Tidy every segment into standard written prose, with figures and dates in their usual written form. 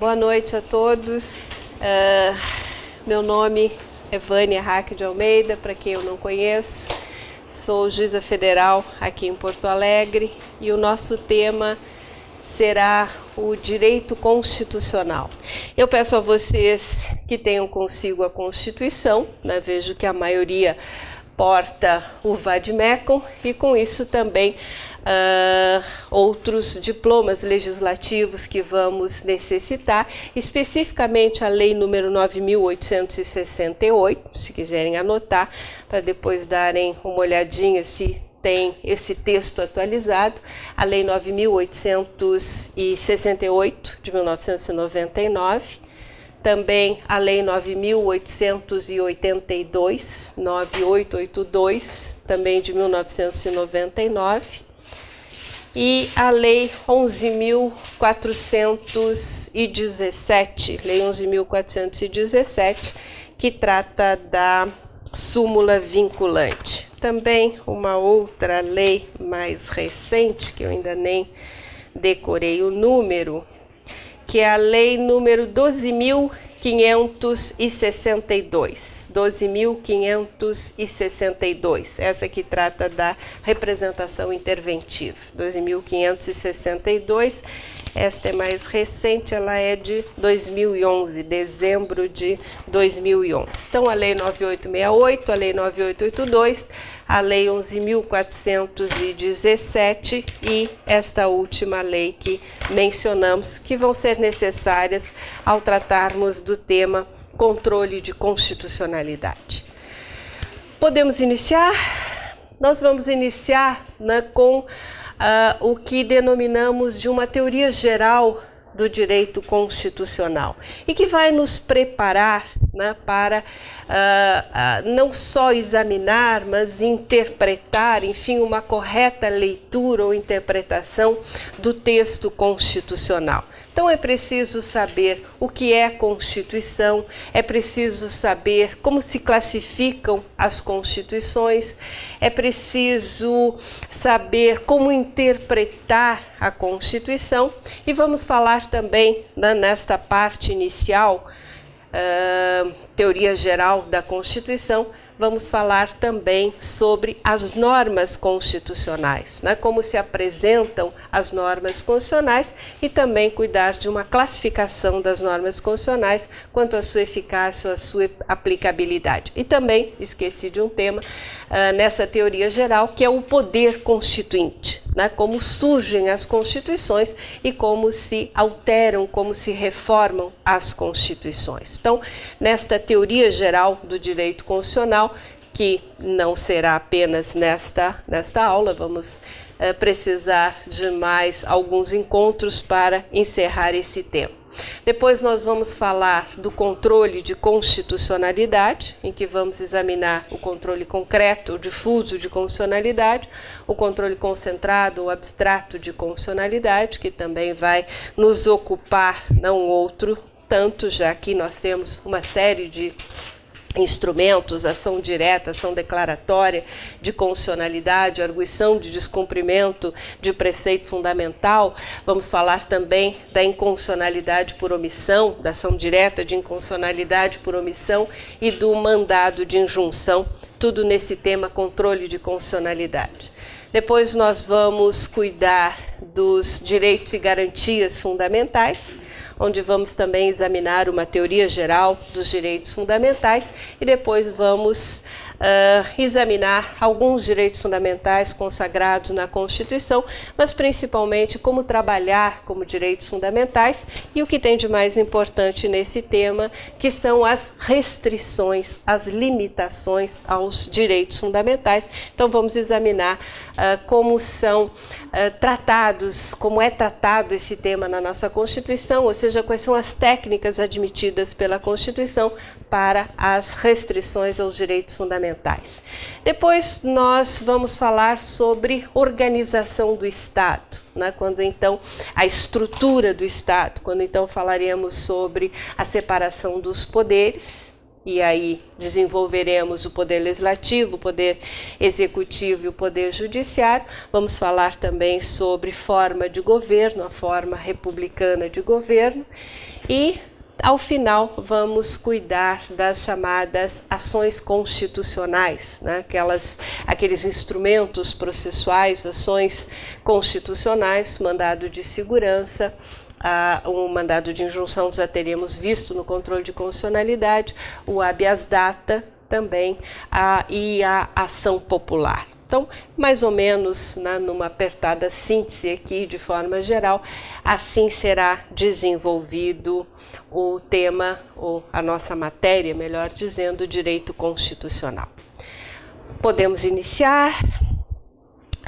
Boa noite a todos. Meu nome é Vânia Raque de Almeida, para quem eu não conheço. Sou juíza federal aqui em Porto Alegre e o nosso tema será o direito constitucional. Eu peço a vocês que tenham consigo a Constituição, né? Vejo que a maioria porta o vade-mecum e com isso também outros diplomas legislativos que vamos necessitar, especificamente a lei número 9.868, se quiserem anotar, para depois darem uma olhadinha se tem esse texto atualizado, a lei 9.868 de 1999, também a lei 9.882, 9882, também de 1999, e a lei 11.417, lei 11.417, que trata da súmula vinculante. Também uma outra lei mais recente, que eu ainda nem decorei o número, que é a lei número 12.562, 12.562, essa que trata da representação interventiva, 12.562, esta é mais recente, ela é de 2011, dezembro de 2011. Então, a lei 9868, a lei 9882, a lei 11.417 e esta última lei que mencionamos, que vão ser necessárias ao tratarmos do tema controle de constitucionalidade. Podemos iniciar? Nós vamos iniciar, né, com o que denominamos de uma teoria geral do direito constitucional e que vai nos preparar, né, para não só examinar, mas interpretar, enfim, uma correta leitura ou interpretação do texto constitucional. Então é preciso saber o que é Constituição, é preciso saber como se classificam as Constituições, é preciso saber como interpretar a Constituição e vamos falar também, né, nesta parte inicial, teoria geral da Constituição, vamos falar também sobre as normas constitucionais, né? Como se apresentam as normas constitucionais e também cuidar de uma classificação das normas constitucionais quanto à sua eficácia ou à sua aplicabilidade. E também, esqueci de um tema nessa teoria geral, que é o poder constituinte, né? Como surgem as constituições e como se alteram, como se reformam as constituições. Então, nesta teoria geral do direito constitucional, que não será apenas nesta aula, vamos precisar de mais alguns encontros para encerrar esse tema. Depois nós vamos falar do controle de constitucionalidade, em que vamos examinar o controle concreto ou difuso de constitucionalidade, o controle concentrado ou abstrato de constitucionalidade, que também vai nos ocupar, não outro tanto, já que nós temos uma série de instrumentos, ação direta, ação declaratória de constitucionalidade, arguição de descumprimento de preceito fundamental. Vamos falar também da inconstitucionalidade por omissão, da ação direta de inconstitucionalidade por omissão e do mandado de injunção, tudo nesse tema controle de constitucionalidade. Depois nós vamos cuidar dos direitos e garantias fundamentais, onde vamos também examinar uma teoria geral dos direitos fundamentais e depois vamos examinar alguns direitos fundamentais consagrados na Constituição, mas principalmente como trabalhar como direitos fundamentais e o que tem de mais importante nesse tema, que são as restrições, as limitações aos direitos fundamentais. Então vamos examinar como são tratados, como é tratado esse tema na nossa Constituição, ou seja, quais são as técnicas admitidas pela Constituição para as restrições aos direitos fundamentais. Depois nós vamos falar sobre organização do Estado, né? Quando então a estrutura do Estado, quando então falaremos sobre a separação dos poderes, e aí desenvolveremos o poder legislativo, o poder executivo e o poder judiciário. Vamos falar também sobre forma de governo, a forma republicana de governo, e ao final vamos cuidar das chamadas ações constitucionais, né? Aqueles instrumentos processuais, ações constitucionais, mandado de segurança, um mandado de injunção já teríamos visto no controle de constitucionalidade, o habeas data também, e a ação popular. Então, mais ou menos, né, numa apertada síntese aqui, de forma geral, assim será desenvolvido o tema, ou a nossa matéria, melhor dizendo, direito constitucional. Podemos iniciar?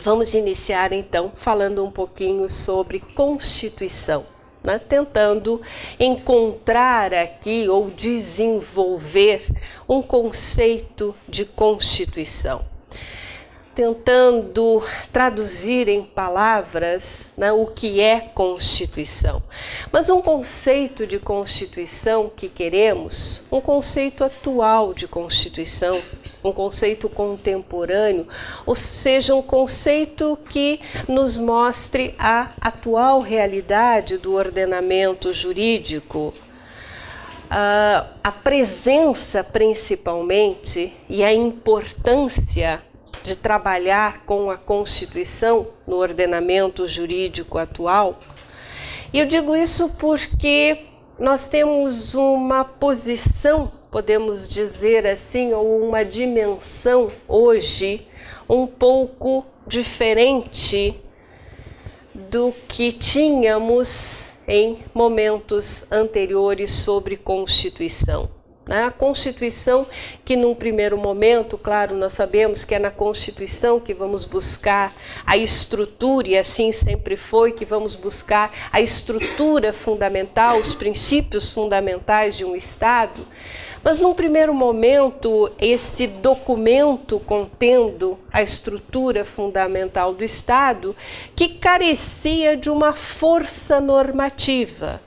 Vamos iniciar então falando um pouquinho sobre Constituição, né, tentando encontrar aqui ou desenvolver um conceito de Constituição, tentando traduzir em palavras, né, o que é Constituição. Mas um conceito de Constituição que queremos, um conceito atual de Constituição, um conceito contemporâneo, ou seja, um conceito que nos mostre a atual realidade do ordenamento jurídico, a presença principalmente e a importância de trabalhar com a Constituição no ordenamento jurídico atual. E eu digo isso porque nós temos uma posição, podemos dizer assim, ou uma dimensão hoje um pouco diferente do que tínhamos em momentos anteriores sobre Constituição. A Constituição, que num primeiro momento, claro, nós sabemos que é na Constituição que vamos buscar a estrutura, e assim sempre foi, que vamos buscar a estrutura fundamental, os princípios fundamentais de um Estado. Mas num primeiro momento, esse documento contendo a estrutura fundamental do Estado, que carecia de uma força normativa.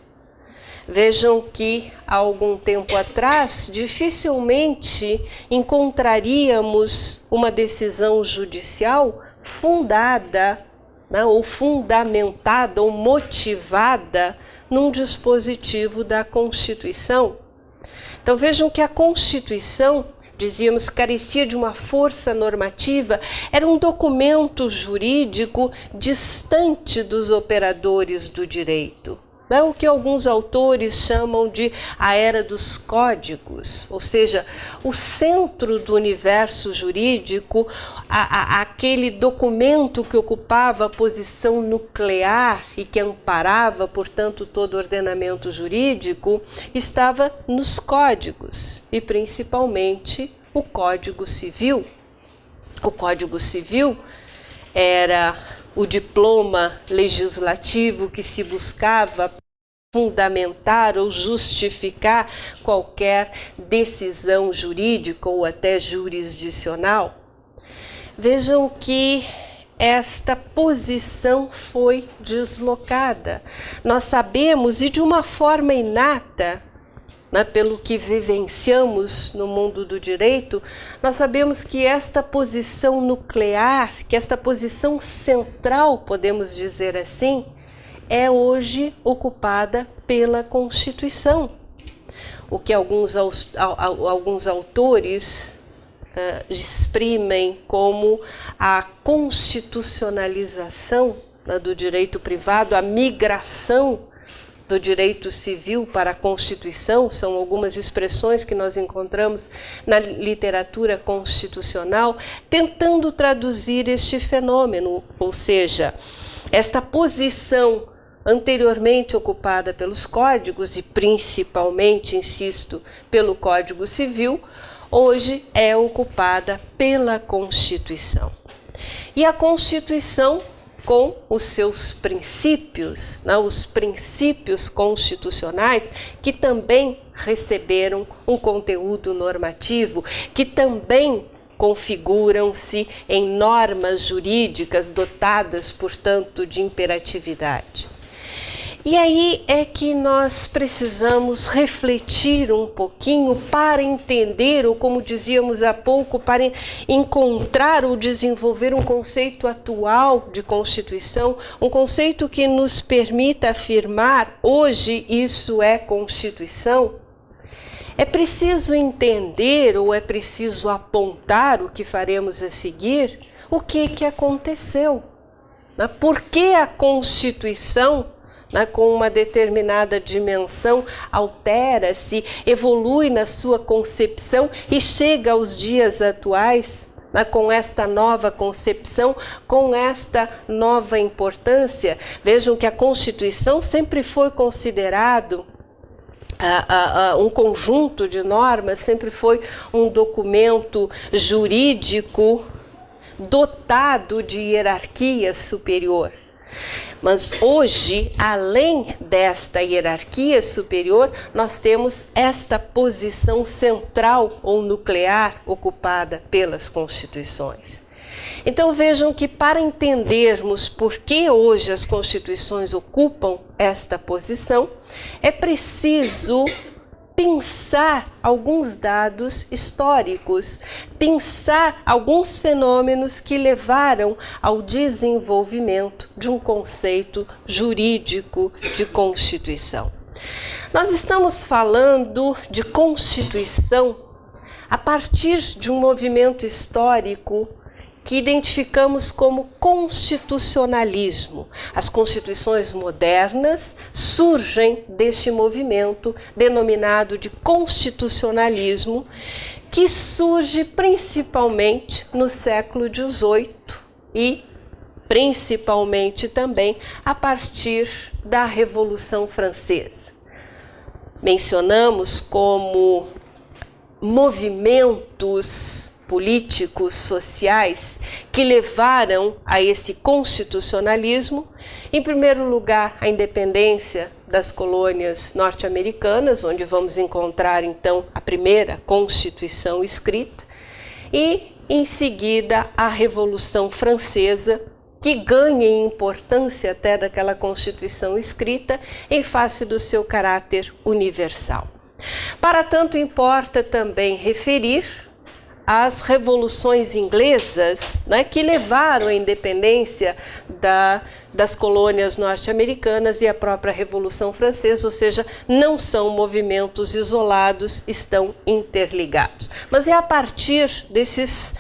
Vejam que há algum tempo atrás dificilmente encontraríamos uma decisão judicial fundada, né, ou fundamentada ou motivada num dispositivo da Constituição. Então vejam que a Constituição, dizíamos, carecia de uma força normativa, era um documento jurídico distante dos operadores do direito. O que alguns autores chamam de a era dos códigos, ou seja, o centro do universo jurídico, aquele documento que ocupava a posição nuclear e que amparava, portanto, todo o ordenamento jurídico, estava nos códigos, e principalmente o Código Civil. O Código Civil era o diploma legislativo que se buscava fundamentar ou justificar qualquer decisão jurídica ou até jurisdicional. Vejam que esta posição foi deslocada. Nós sabemos, e de uma forma inata, né, pelo que vivenciamos no mundo do direito, nós sabemos que esta posição nuclear, que esta posição central, podemos dizer assim, é hoje ocupada pela Constituição. O que alguns autores exprimem como a constitucionalização, né, do direito privado, a migração do direito civil para a Constituição, são algumas expressões que nós encontramos na literatura constitucional, tentando traduzir este fenômeno, ou seja, esta posição anteriormente ocupada pelos códigos, e principalmente, insisto, pelo Código Civil, hoje é ocupada pela Constituição. E a Constituição, com os seus princípios, né, os princípios constitucionais, que também receberam um conteúdo normativo, que também configuram-se em normas jurídicas dotadas, portanto, de imperatividade. E aí é que nós precisamos refletir um pouquinho para entender, ou como dizíamos há pouco, para encontrar ou desenvolver um conceito atual de Constituição, um conceito que nos permita afirmar hoje isso é Constituição. É preciso entender ou é preciso apontar o que faremos a seguir, o que aconteceu. Por que a Constituição, com uma determinada dimensão, altera-se, evolui na sua concepção e chega aos dias atuais, com esta nova concepção, com esta nova importância? Vejam que a Constituição sempre foi considerado um conjunto de normas, sempre foi um documento jurídico dotado de hierarquia superior. Mas hoje, além desta hierarquia superior, nós temos esta posição central ou nuclear ocupada pelas constituições. Então vejam que para entendermos por que hoje as constituições ocupam esta posição, é preciso pensar alguns dados históricos, pensar alguns fenômenos que levaram ao desenvolvimento de um conceito jurídico de Constituição. Nós estamos falando de Constituição a partir de um movimento histórico que identificamos como constitucionalismo. As constituições modernas surgem deste movimento denominado de constitucionalismo, que surge principalmente no século XVIII e principalmente também a partir da Revolução Francesa. Mencionamos como movimentos políticos, sociais, que levaram a esse constitucionalismo, em primeiro lugar, a independência das colônias norte-americanas, onde vamos encontrar, então, a primeira Constituição escrita, e, em seguida, a Revolução Francesa, que ganha em importância até daquela Constituição escrita, em face do seu caráter universal. Para tanto, importa também referir as revoluções inglesas, que levaram à independência das colônias norte-americanas e a própria Revolução Francesa, ou seja, não são movimentos isolados, estão interligados. Mas é a partir desses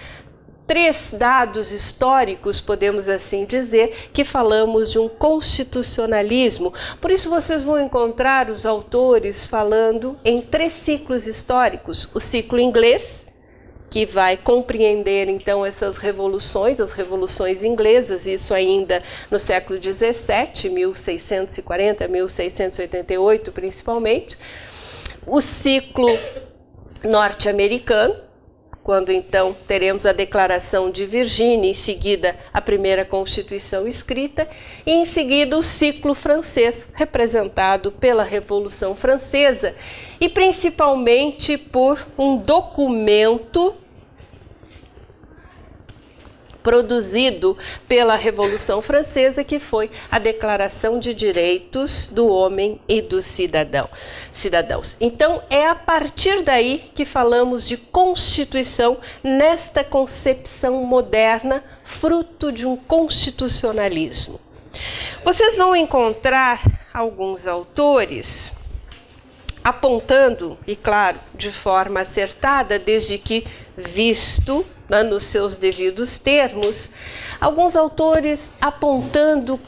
três dados históricos, podemos assim dizer, que falamos de um constitucionalismo. Por isso vocês vão encontrar os autores falando em três ciclos históricos: o ciclo inglês, que vai compreender então essas revoluções, as revoluções inglesas, isso ainda no século XVII, 1640 a 1688 principalmente. O ciclo norte-americano, quando então teremos a Declaração de Virgínia, em seguida a primeira Constituição escrita, e em seguida o ciclo francês, representado pela Revolução Francesa, e principalmente por um documento produzido pela Revolução Francesa, que foi a Declaração de Direitos do Homem e dos Cidadãos. Então, é a partir daí que falamos de Constituição nesta concepção moderna, fruto de um constitucionalismo. Vocês vão encontrar alguns autores apontando, e claro, de forma acertada, desde que visto nos seus devidos termos, alguns autores apontando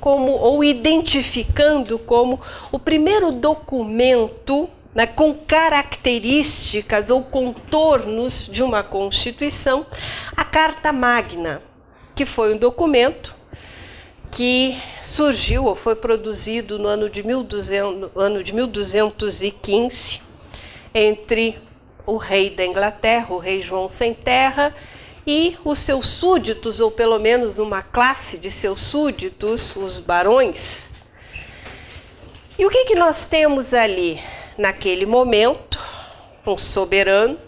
ou identificando como o primeiro documento com características ou contornos de uma Constituição, a Carta Magna, que foi um documento que surgiu ou foi produzido no ano de 1215 entre o rei da Inglaterra, o rei João Sem Terra, e os seus súditos, ou pelo menos uma classe de seus súditos, os barões. E o que nós temos ali? Naquele momento, um soberano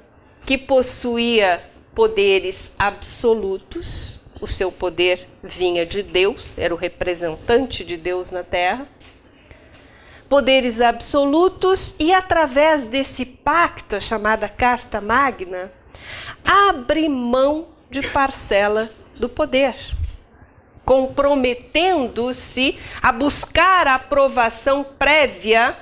que possuía poderes absolutos, o seu poder vinha de Deus, era o representante de Deus na Terra, poderes absolutos e, através desse pacto, a chamada Carta Magna, abre mão de parcela do poder, comprometendo-se a buscar a aprovação prévia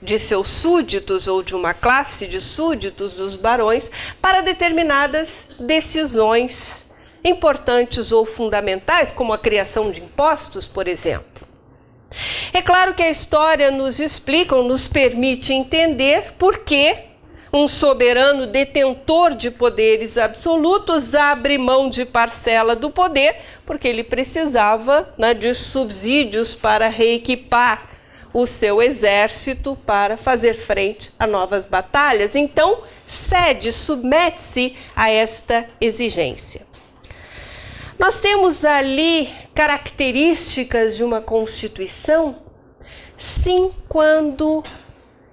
de seus súditos ou de uma classe de súditos dos barões para determinadas decisões importantes ou fundamentais, como a criação de impostos, por exemplo. É claro que a história nos explica, ou nos permite entender por que um soberano detentor de poderes absolutos abre mão de parcela do poder, porque ele precisava, né, de subsídios para reequipar o seu exército para fazer frente a novas batalhas. Então, cede, submete-se a esta exigência. Nós temos ali características de uma Constituição, sim, quando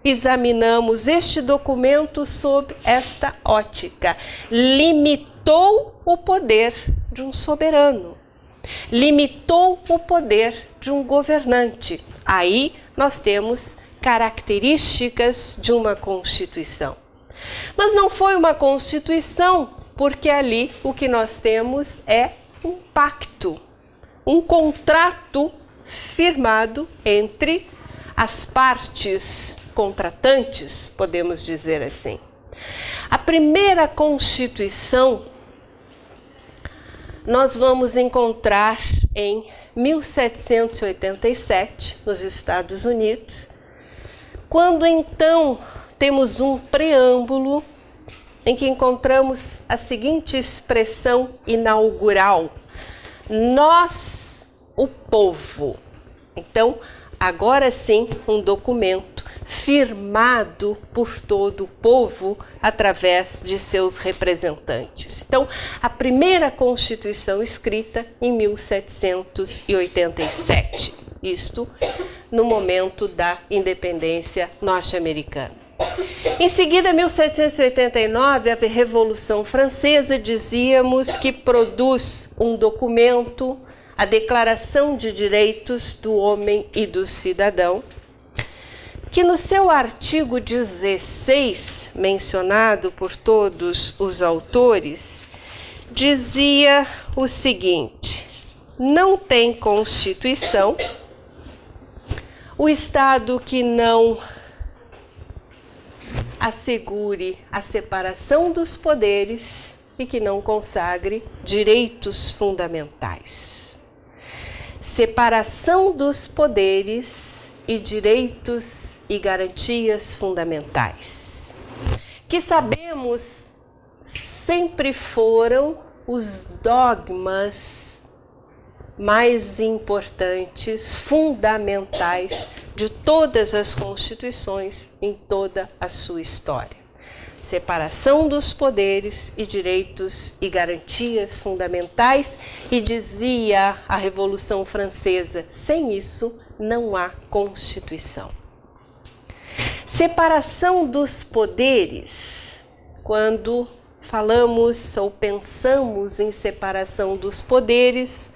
examinamos este documento sob esta ótica. Limitou o poder de um soberano, limitou o poder de um governante. Aí nós temos características de uma Constituição. Mas não foi uma Constituição, porque ali o que nós temos é um pacto, um contrato firmado entre as partes contratantes, podemos dizer assim. A primeira Constituição nós vamos encontrar em 1787, nos Estados Unidos, quando então temos um preâmbulo em que encontramos a seguinte expressão inaugural: nós, o povo. Então, agora sim, um documento firmado por todo o povo através de seus representantes. Então, a primeira Constituição escrita em 1787, isto no momento da independência norte-americana. Em seguida, 1789, a Revolução Francesa, dizíamos que produz um documento, a Declaração de Direitos do Homem e do Cidadão, que no seu artigo 16, mencionado por todos os autores, dizia o seguinte: não tem Constituição o Estado que não assegure a separação dos poderes e que não consagre direitos fundamentais. Separação dos poderes e direitos e garantias fundamentais, que sabemos sempre foram os dogmas mais importantes, fundamentais de todas as constituições em toda a sua história. Separação dos poderes e direitos e garantias fundamentais, e dizia a Revolução Francesa, sem isso não há Constituição. Separação dos poderes, quando falamos ou pensamos em separação dos poderes,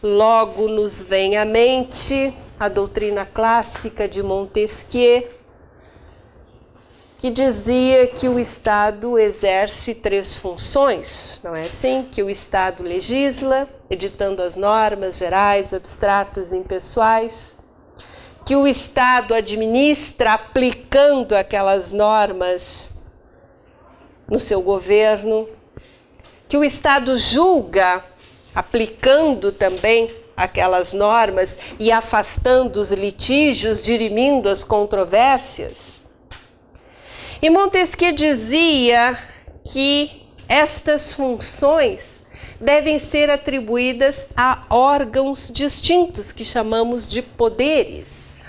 logo nos vem à mente a doutrina clássica de Montesquieu, que dizia que o Estado exerce 3 funções, não é assim? Que o Estado legisla, editando as normas gerais, abstratas e impessoais, que o Estado administra, aplicando aquelas normas no seu governo, que o Estado julga, aplicando também aquelas normas e afastando os litígios, dirimindo as controvérsias. E Montesquieu dizia que estas funções devem ser atribuídas a órgãos distintos, que chamamos de poderes.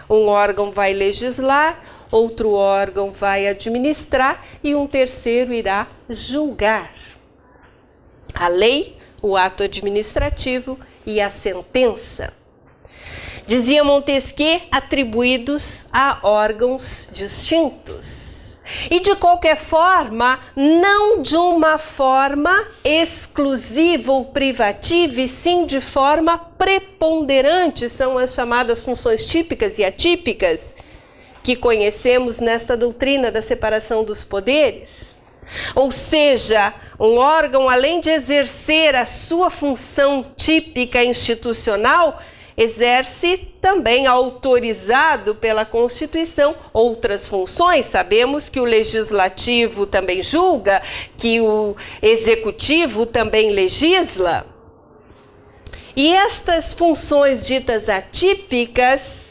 Um órgão vai legislar, outro órgão vai administrar e um terceiro irá julgar. A lei, o ato administrativo e a sentença. Dizia Montesquieu, atribuídos a órgãos distintos. E de qualquer forma, não de uma forma exclusiva ou privativa, e sim de forma preponderante, são as chamadas funções típicas e atípicas, que conhecemos nesta doutrina da separação dos poderes. Ou seja, um órgão, além de exercer a sua função típica institucional, exerce também, autorizado pela Constituição, outras funções. Sabemos que o Legislativo também julga, que o Executivo também legisla. E estas funções ditas atípicas,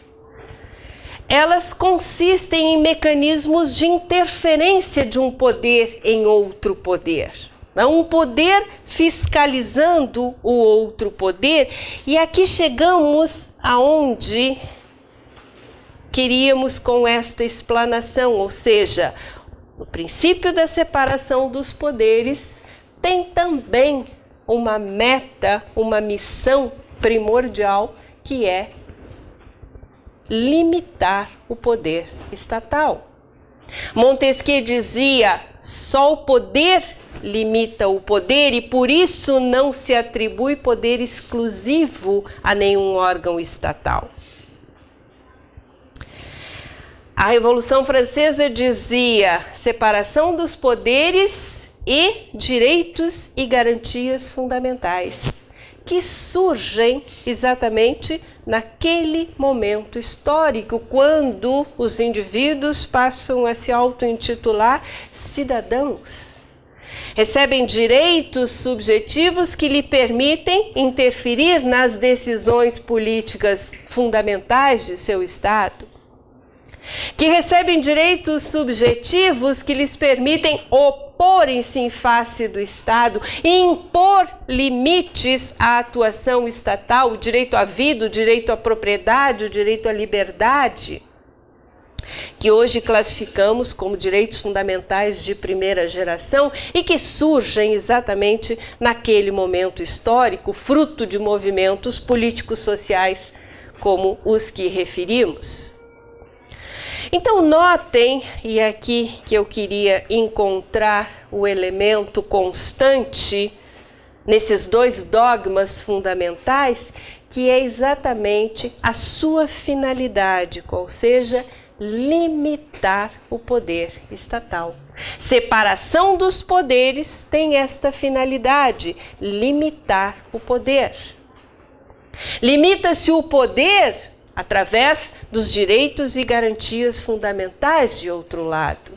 elas consistem em mecanismos de interferência de um poder em outro poder. Um poder fiscalizando o outro poder. E aqui chegamos aonde queríamos com esta explanação, ou seja, o princípio da separação dos poderes tem também uma meta, uma missão primordial, que é limitar o poder estatal. Montesquieu dizia: só o poder limita o poder e por isso não se atribui poder exclusivo a nenhum órgão estatal. A Revolução Francesa dizia: separação dos poderes e direitos e garantias fundamentais, que surgem exatamente naquele momento histórico, quando os indivíduos passam a se auto-intitular cidadãos. Recebem direitos subjetivos que lhe permitem interferir nas decisões políticas fundamentais de seu Estado, que recebem direitos subjetivos que lhes permitem oporem-se em face do Estado e impor limites à atuação estatal, o direito à vida, o direito à propriedade, o direito à liberdade, que hoje classificamos como direitos fundamentais de primeira geração e que surgem exatamente naquele momento histórico, fruto de movimentos políticos sociais como os que referimos. Então notem, e é aqui que eu queria encontrar o elemento constante nesses dois dogmas fundamentais, que é exatamente a sua finalidade, ou seja, limitar o poder estatal. Separação dos poderes tem esta finalidade, limitar o poder. Limita-se o poder através dos direitos e garantias fundamentais de outro lado.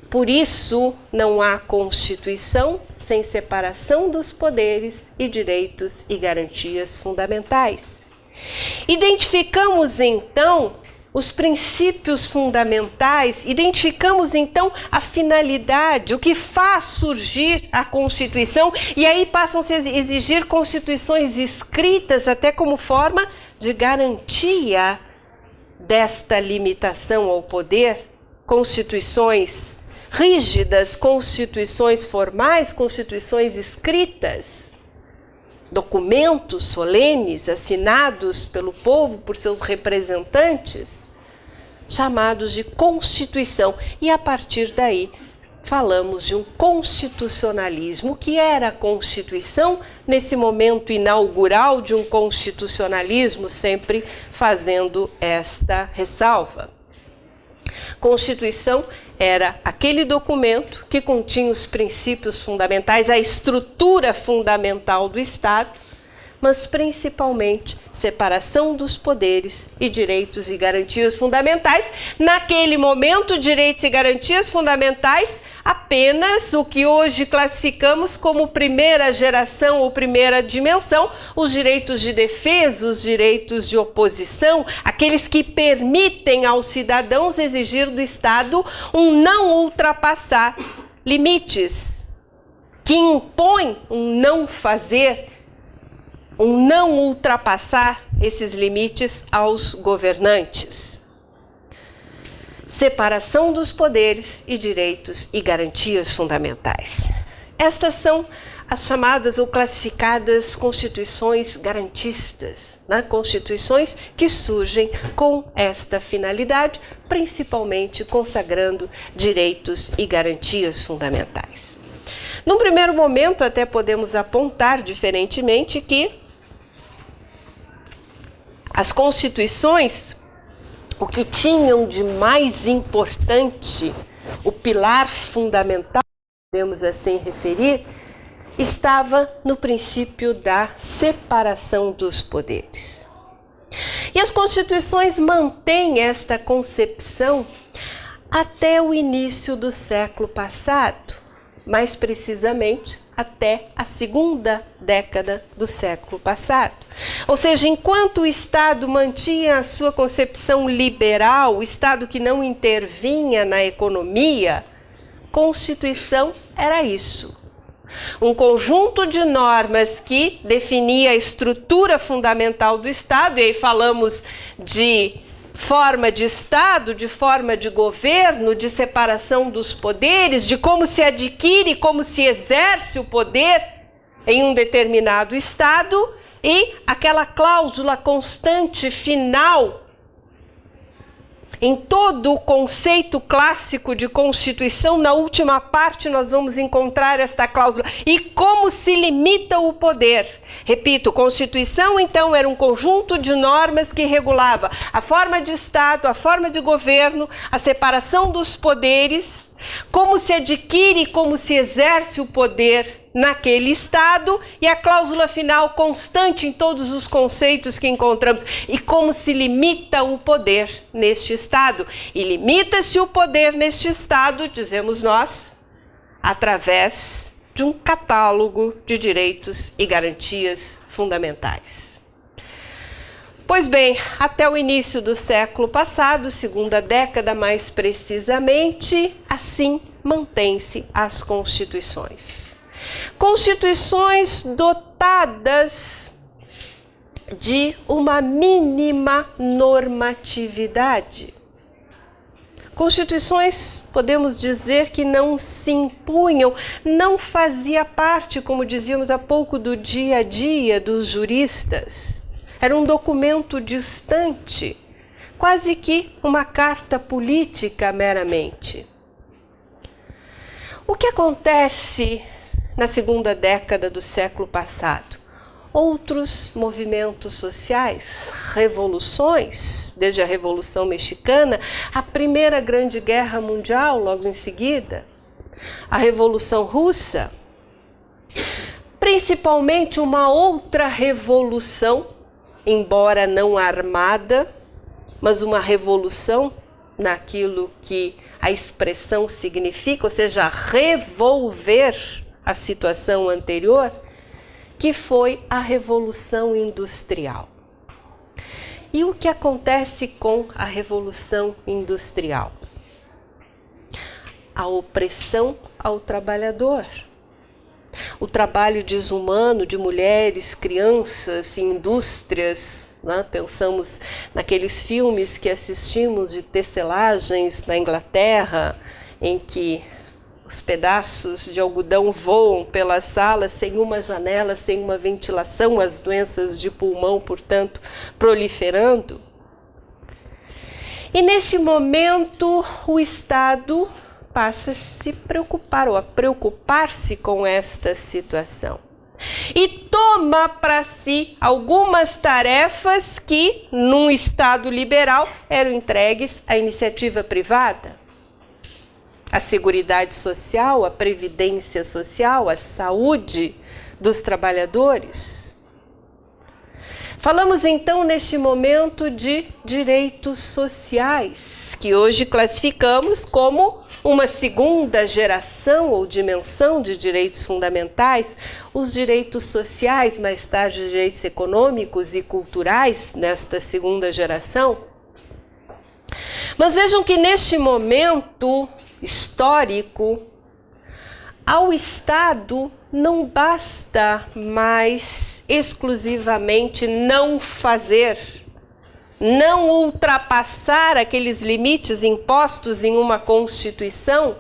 Por isso, não há Constituição sem separação dos poderes e direitos e garantias fundamentais. Identificamos, então, os princípios fundamentais, identificamos, então, a finalidade, o que faz surgir a Constituição, e aí passam-se a exigir constituições escritas até como forma de garantia desta limitação ao poder, constituições rígidas, constituições formais, constituições escritas, documentos solenes assinados pelo povo, por seus representantes, chamados de Constituição. E a partir daí falamos de um constitucionalismo. O que era a Constituição nesse momento inaugural de um constitucionalismo, sempre fazendo esta ressalva? Constituição era aquele documento que continha os princípios fundamentais, a estrutura fundamental do Estado, mas principalmente separação dos poderes e direitos e garantias fundamentais. Naquele momento, direitos e garantias fundamentais, apenas o que hoje classificamos como primeira geração ou primeira dimensão, os direitos de defesa, os direitos de oposição, aqueles que permitem aos cidadãos exigir do Estado um não ultrapassar limites, que impõem um não fazer, um não ultrapassar esses limites aos governantes. Separação dos poderes e direitos e garantias fundamentais. Estas são as chamadas ou classificadas constituições garantistas, né? Constituições que surgem com esta finalidade, principalmente consagrando direitos e garantias fundamentais. Num primeiro momento, até podemos apontar diferentemente que as constituições o que tinham de mais importante, o pilar fundamental, podemos assim referir, estava no princípio da separação dos poderes. E as constituições mantêm esta concepção até o início do século passado, mais precisamente até a segunda década do século passado. Ou seja, enquanto o Estado mantinha a sua concepção liberal, o Estado que não intervinha na economia, Constituição era isso. Um conjunto de normas que definia a estrutura fundamental do Estado, e aí falamos de forma de Estado, de forma de governo, de separação dos poderes, de como se adquire e como se exerce o poder em um determinado Estado, e aquela cláusula constante final. Em todo o conceito clássico de Constituição, na última parte nós vamos encontrar esta cláusula. E como se limita o poder? Repito, Constituição então era um conjunto de normas que regulava a forma de Estado, a forma de governo, a separação dos poderes, como se adquire e como se exerce o poder naquele Estado, e a cláusula final constante em todos os conceitos que encontramos, e como se limita o poder neste Estado. E limita-se o poder neste Estado, dizemos nós, através de um catálogo de direitos e garantias fundamentais. Pois bem, até o início do século passado, segunda década mais precisamente, assim mantém-se as constituições. Constituições dotadas de uma mínima normatividade. Constituições, podemos dizer que não se impunham, não fazia parte, como dizíamos há pouco, do dia a dia dos juristas. Era um documento distante, quase que uma carta política meramente. O que acontece na segunda década do século passado? Outros movimentos sociais, revoluções, desde a Revolução Mexicana, a Primeira Grande Guerra Mundial, logo em seguida, a Revolução Russa, principalmente uma outra revolução, embora não armada, mas uma revolução naquilo que a expressão significa, ou seja, revolver a situação anterior, que foi a Revolução Industrial. E o que acontece com a Revolução Industrial? A opressão ao trabalhador. O trabalho desumano de mulheres, crianças em indústrias, né? Pensamos naqueles filmes que assistimos de tecelagens na Inglaterra, em que os pedaços de algodão voam pela sala sem uma janela, sem uma ventilação, as doenças de pulmão, portanto, proliferando. E nesse momento o Estado passa a se preocupar, ou a preocupar-se com esta situação. E toma para si algumas tarefas que, num Estado liberal, eram entregues à iniciativa privada. A Seguridade Social, a Previdência Social, a saúde dos trabalhadores. Falamos então neste momento de direitos sociais, que hoje classificamos como uma segunda geração ou dimensão de direitos fundamentais, os direitos sociais, mais tarde os direitos econômicos e culturais nesta segunda geração. Mas vejam que neste momento histórico, ao Estado não basta mais exclusivamente não fazer, não ultrapassar aqueles limites impostos em uma Constituição.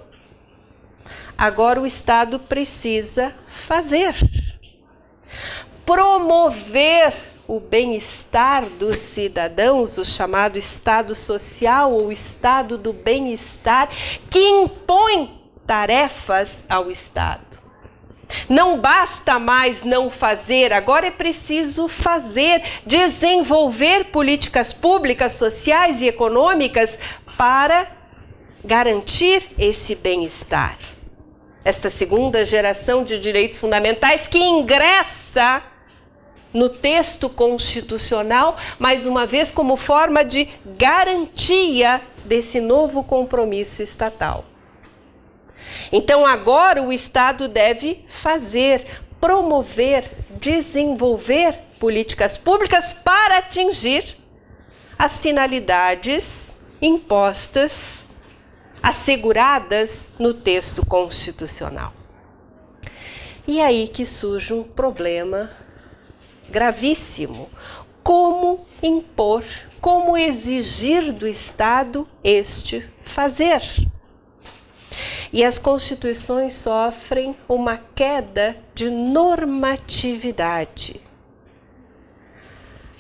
Agora o Estado precisa fazer, promover o bem-estar dos cidadãos, o chamado Estado Social ou Estado do bem-estar, que impõe tarefas ao Estado. Não basta mais não fazer, agora é preciso fazer, desenvolver políticas públicas, sociais e econômicas para garantir esse bem-estar. Esta segunda geração de direitos fundamentais que ingressa no texto constitucional, mais uma vez como forma de garantia desse novo compromisso estatal. Então agora o Estado deve fazer, promover, desenvolver políticas públicas para atingir as finalidades impostas, asseguradas no texto constitucional. E aí que surge um problema gravíssimo. Como impor, como exigir do Estado este fazer? E as constituições sofrem uma queda de normatividade.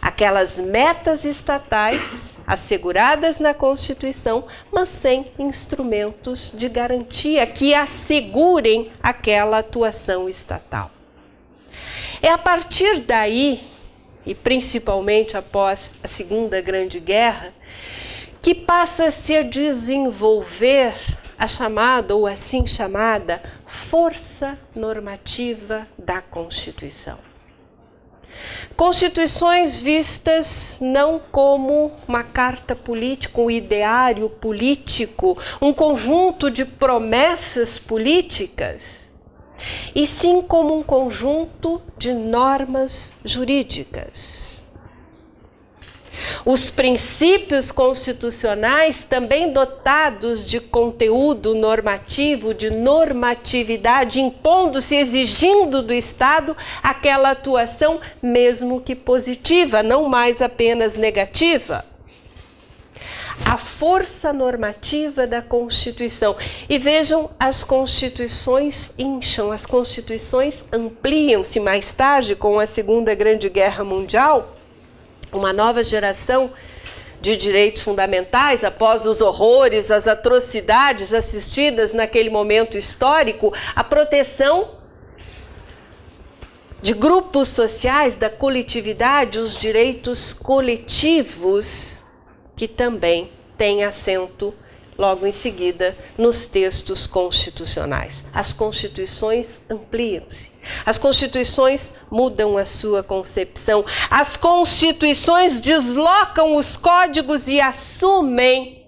Aquelas metas estatais asseguradas na Constituição, mas sem instrumentos de garantia que assegurem aquela atuação estatal. É a partir daí, e principalmente após a Segunda Grande Guerra, que passa-se a desenvolver a chamada ou assim chamada força normativa da Constituição. Constituições vistas não como uma carta política, um ideário político, um conjunto de promessas políticas, e sim como um conjunto de normas jurídicas. Os princípios constitucionais, também dotados de conteúdo normativo, de normatividade, impondo-se, exigindo do Estado aquela atuação, mesmo que positiva, não mais apenas negativa. A força normativa da Constituição. E vejam, as constituições incham, as constituições ampliam-se mais tarde com a Segunda Grande Guerra Mundial. Uma nova geração de direitos fundamentais, após os horrores, as atrocidades assistidas naquele momento histórico, a proteção de grupos sociais, da coletividade, os direitos coletivos, que também têm assento logo em seguida nos textos constitucionais. As constituições ampliam-se. As constituições mudam a sua concepção. As constituições deslocam os códigos e assumem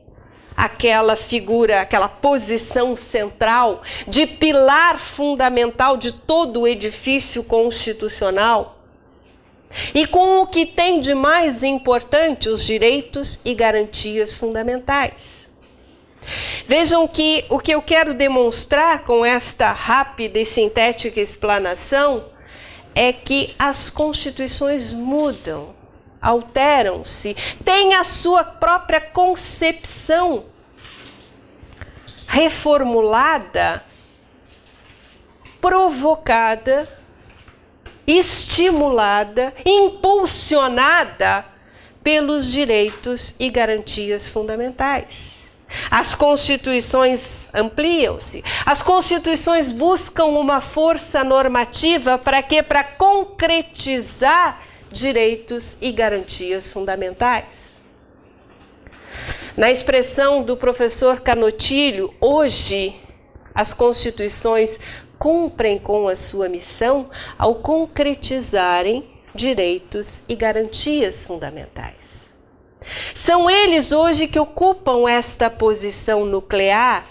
aquela figura, aquela posição central de pilar fundamental de todo o edifício constitucional. E com o que tem de mais importante, os direitos e garantias fundamentais. Vejam que o que eu quero demonstrar com esta rápida e sintética explanação é que as constituições mudam, alteram-se, têm a sua própria concepção reformulada, provocada, estimulada, impulsionada pelos direitos e garantias fundamentais. As constituições ampliam-se. As constituições buscam uma força normativa para quê? Para concretizar direitos e garantias fundamentais. Na expressão do professor Canotilho, hoje as constituições cumprem com a sua missão ao concretizarem direitos e garantias fundamentais. São eles hoje que ocupam esta posição nuclear.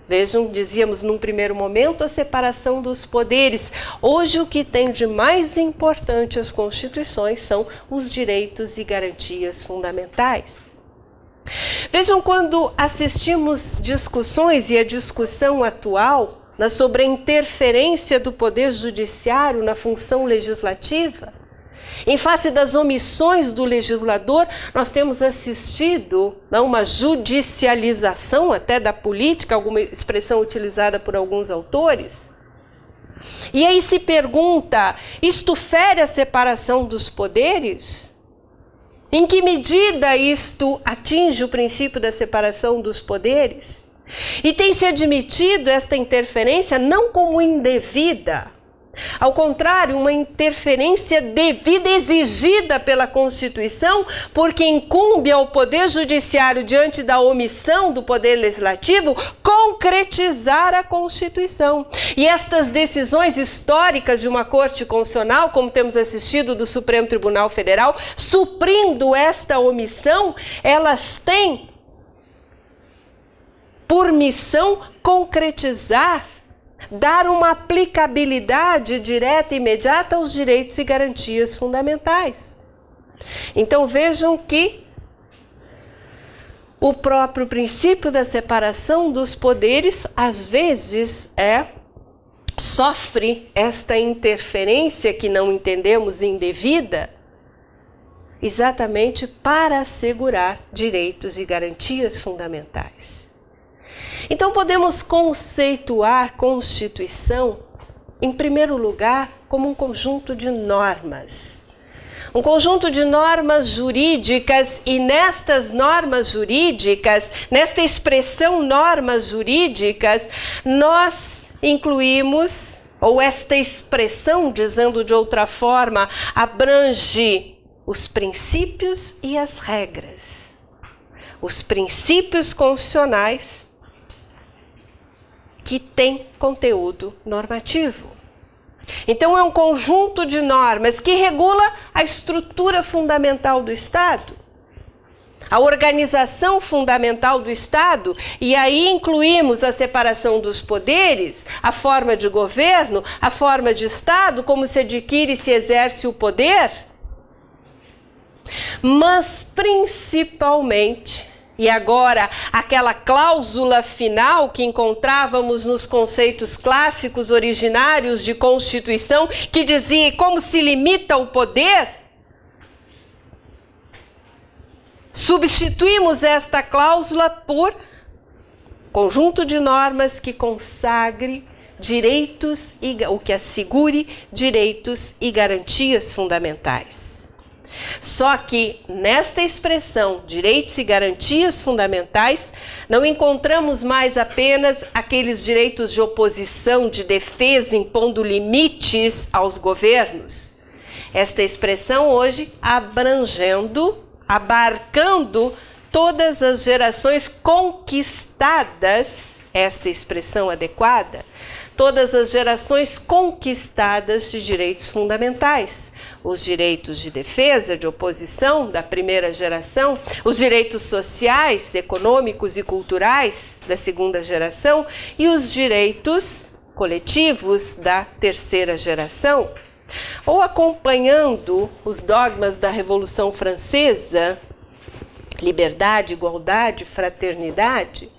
Vejam, dizíamos num primeiro momento a separação dos poderes. Hoje o que tem de mais importante as constituições são os direitos e garantias fundamentais. Vejam, quando assistimos discussões e a discussão atual sobre a interferência do poder judiciário na função legislativa, em face das omissões do legislador, nós temos assistido a uma judicialização até da política, alguma expressão utilizada por alguns autores. E aí se pergunta, isto fere a separação dos poderes? Em que medida isto atinge o princípio da separação dos poderes? E tem se admitido esta interferência não como indevida, Ao contrário, uma interferência devida, exigida pela Constituição, porque incumbe ao Poder Judiciário, diante da omissão do Poder Legislativo, concretizar a Constituição. E estas decisões históricas de uma Corte Constitucional, como temos assistido do Supremo Tribunal Federal, suprindo esta omissão, elas têm por missão concretizar, dar uma aplicabilidade direta e imediata aos direitos e garantias fundamentais. Então vejam que o próprio princípio da separação dos poderes, às vezes, sofre esta interferência que não entendemos indevida, exatamente para assegurar direitos e garantias fundamentais. Então podemos conceituar Constituição, em primeiro lugar, como um conjunto de normas. Um conjunto de normas jurídicas, e nestas normas jurídicas, nesta expressão normas jurídicas, nós incluímos, ou esta expressão, dizendo de outra forma, abrange os princípios e as regras. Os princípios constitucionais que tem conteúdo normativo. Então é um conjunto de normas que regula a estrutura fundamental do Estado, a organização fundamental do Estado, e aí incluímos a separação dos poderes, a forma de governo, a forma de Estado, como se adquire e se exerce o poder, mas principalmente, e agora, aquela cláusula final que encontrávamos nos conceitos clássicos originários de Constituição, que dizia como se limita o poder, substituímos esta cláusula por conjunto de normas que consagre direitos, ou que assegure direitos e garantias fundamentais. Só que nesta expressão, direitos e garantias fundamentais, não encontramos mais apenas aqueles direitos de oposição, de defesa, impondo limites aos governos. Esta expressão hoje abarcando todas as gerações conquistadas, esta expressão adequada, todas as gerações conquistadas de direitos fundamentais. Os direitos de defesa, de oposição da primeira geração, os direitos sociais, econômicos e culturais da segunda geração e os direitos coletivos da terceira geração. Ou acompanhando os dogmas da Revolução Francesa, liberdade, igualdade, fraternidade,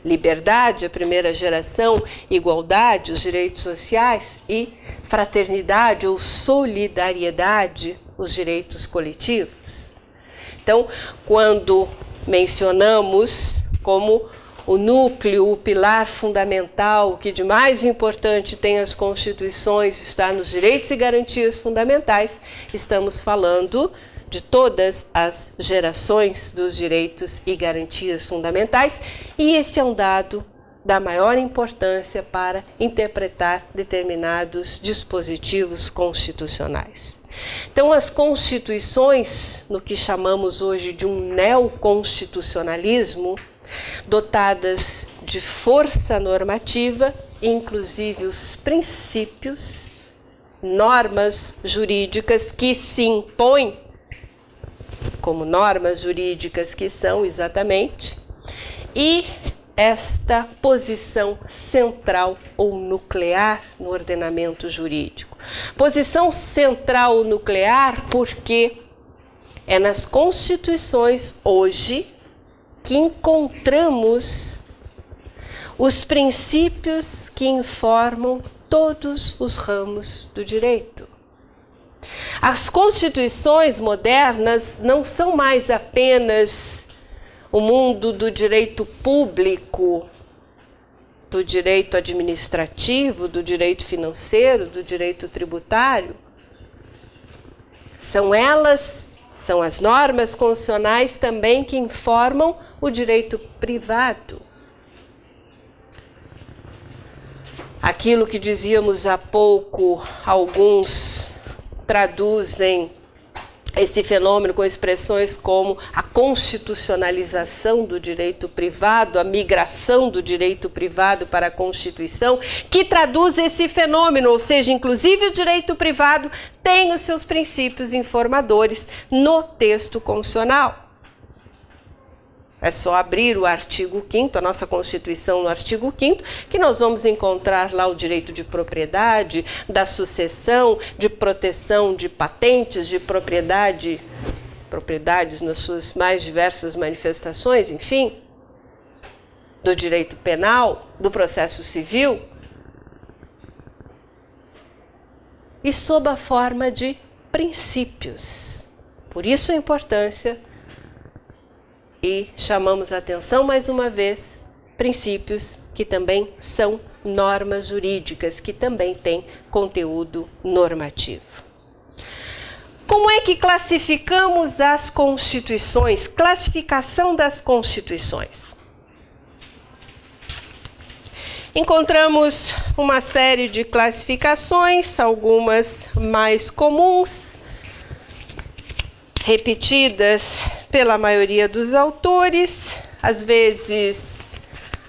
liberdade, a primeira geração, igualdade, os direitos sociais, e fraternidade ou solidariedade, os direitos coletivos. Então, quando mencionamos como o núcleo, o pilar fundamental, o que de mais importante tem as constituições, está nos direitos e garantias fundamentais, estamos falando de todas as gerações dos direitos e garantias fundamentais, e esse é um dado da maior importância para interpretar determinados dispositivos constitucionais. Então, as constituições, no que chamamos hoje de um neoconstitucionalismo, dotadas de força normativa, inclusive os princípios, normas jurídicas que se impõem como normas jurídicas que são exatamente, e esta posição central ou nuclear no ordenamento jurídico. Posição central ou nuclear porque é nas constituições hoje que encontramos os princípios que informam todos os ramos do direito. As constituições modernas não são mais apenas o mundo do direito público, do direito administrativo, do direito financeiro, do direito tributário. São as normas constitucionais também que informam o direito privado. Aquilo que dizíamos há pouco, alguns traduzem esse fenômeno com expressões como a constitucionalização do direito privado, a migração do direito privado para a Constituição, que traduz esse fenômeno, ou seja, inclusive o direito privado tem os seus princípios informadores no texto constitucional. É só abrir o artigo 5º, a nossa Constituição no artigo 5º, que nós vamos encontrar lá o direito de propriedade, da sucessão, de proteção de patentes, de propriedades nas suas mais diversas manifestações, enfim, do direito penal, do processo civil, e sob a forma de princípios. Por isso a importância. E chamamos a atenção mais uma vez, princípios que também são normas jurídicas, que também têm conteúdo normativo. Como é que classificamos as constituições? Classificação das constituições. Encontramos uma série de classificações, algumas mais comuns, repetidas pela maioria dos autores, às vezes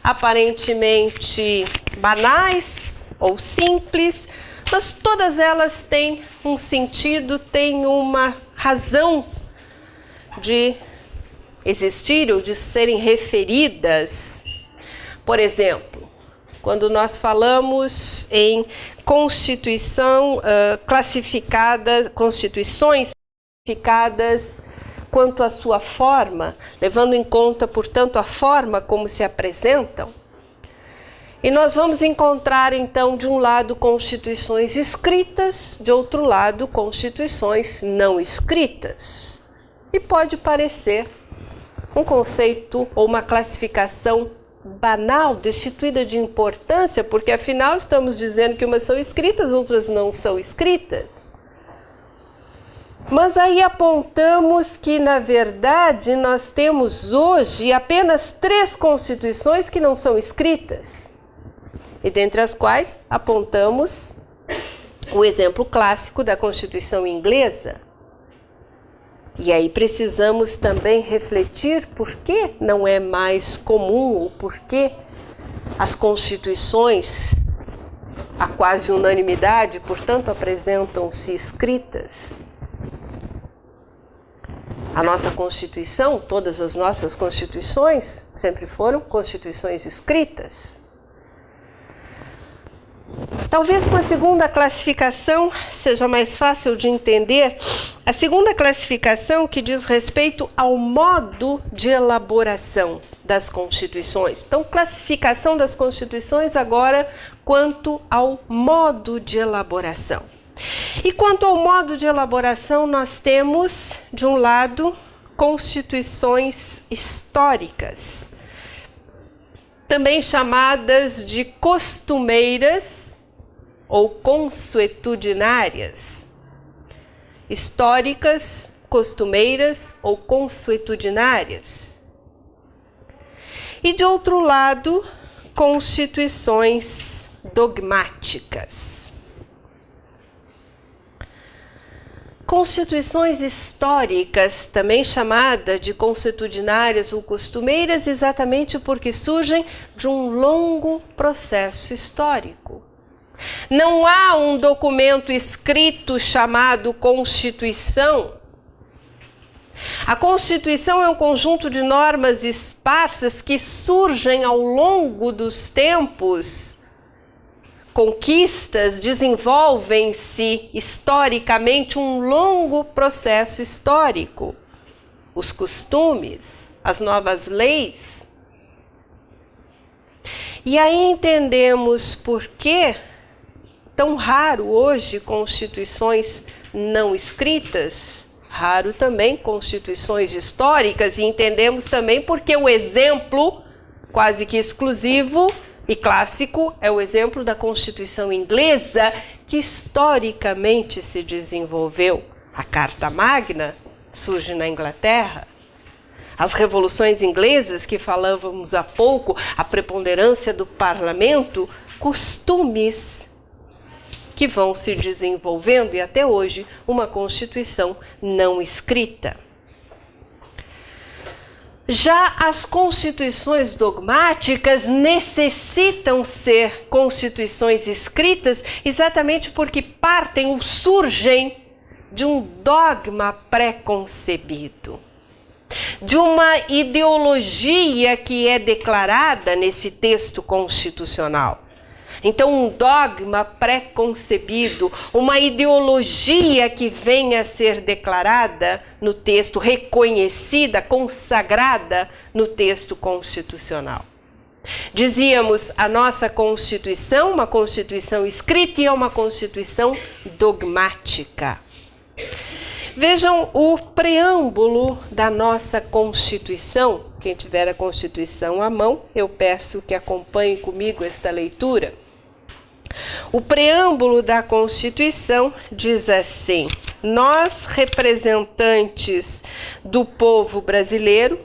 aparentemente banais ou simples, mas todas elas têm um sentido, têm uma razão de existir ou de serem referidas. Por exemplo, quando nós falamos em constituição constituições classificadas quanto à sua forma, levando em conta, portanto, a forma como se apresentam. E nós vamos encontrar, então, de um lado, constituições escritas, de outro lado, constituições não escritas. E pode parecer um conceito ou uma classificação banal, destituída de importância, porque afinal estamos dizendo que umas são escritas, outras não são escritas. Mas aí apontamos que, na verdade, nós temos hoje apenas 3 constituições que não são escritas. E dentre as quais apontamos o exemplo clássico da Constituição inglesa. E aí precisamos também refletir por que não é mais comum, ou por que as constituições, a quase unanimidade, portanto, apresentam-se escritas. A nossa Constituição, todas as nossas Constituições, sempre foram constituições escritas. Talvez com a segunda classificação seja mais fácil de entender. A segunda classificação que diz respeito ao modo de elaboração das Constituições. Então, classificação das Constituições agora quanto ao modo de elaboração. E quanto ao modo de elaboração, nós temos, de um lado, constituições históricas, também chamadas de costumeiras ou consuetudinárias. Históricas, costumeiras ou consuetudinárias. E, de outro lado, constituições dogmáticas. Constituições históricas, também chamada de consuetudinárias ou costumeiras, exatamente porque surgem de um longo processo histórico. Não há um documento escrito chamado Constituição. A Constituição é um conjunto de normas esparsas que surgem ao longo dos tempos. Conquistas, desenvolvem-se historicamente um longo processo histórico. Os costumes, as novas leis. E aí entendemos por que tão raro hoje constituições não escritas, raro também constituições históricas, e entendemos também porque o exemplo quase que exclusivo e clássico é o exemplo da Constituição inglesa, que historicamente se desenvolveu. A Carta Magna surge na Inglaterra. As revoluções inglesas, que falávamos há pouco, a preponderância do parlamento, costumes que vão se desenvolvendo e até hoje uma Constituição não escrita. Já as constituições dogmáticas necessitam ser constituições escritas exatamente porque partem ou surgem de um dogma pré-concebido, de uma ideologia que é declarada nesse texto constitucional. Então, um dogma pré-concebido, uma ideologia que venha a ser declarada no texto, reconhecida, consagrada no texto constitucional. Dizíamos, a nossa Constituição, uma Constituição escrita e é uma Constituição dogmática. Vejam o preâmbulo da nossa Constituição. Quem tiver a Constituição à mão, eu peço que acompanhe comigo esta leitura. O preâmbulo da Constituição diz assim: nós, representantes do povo brasileiro,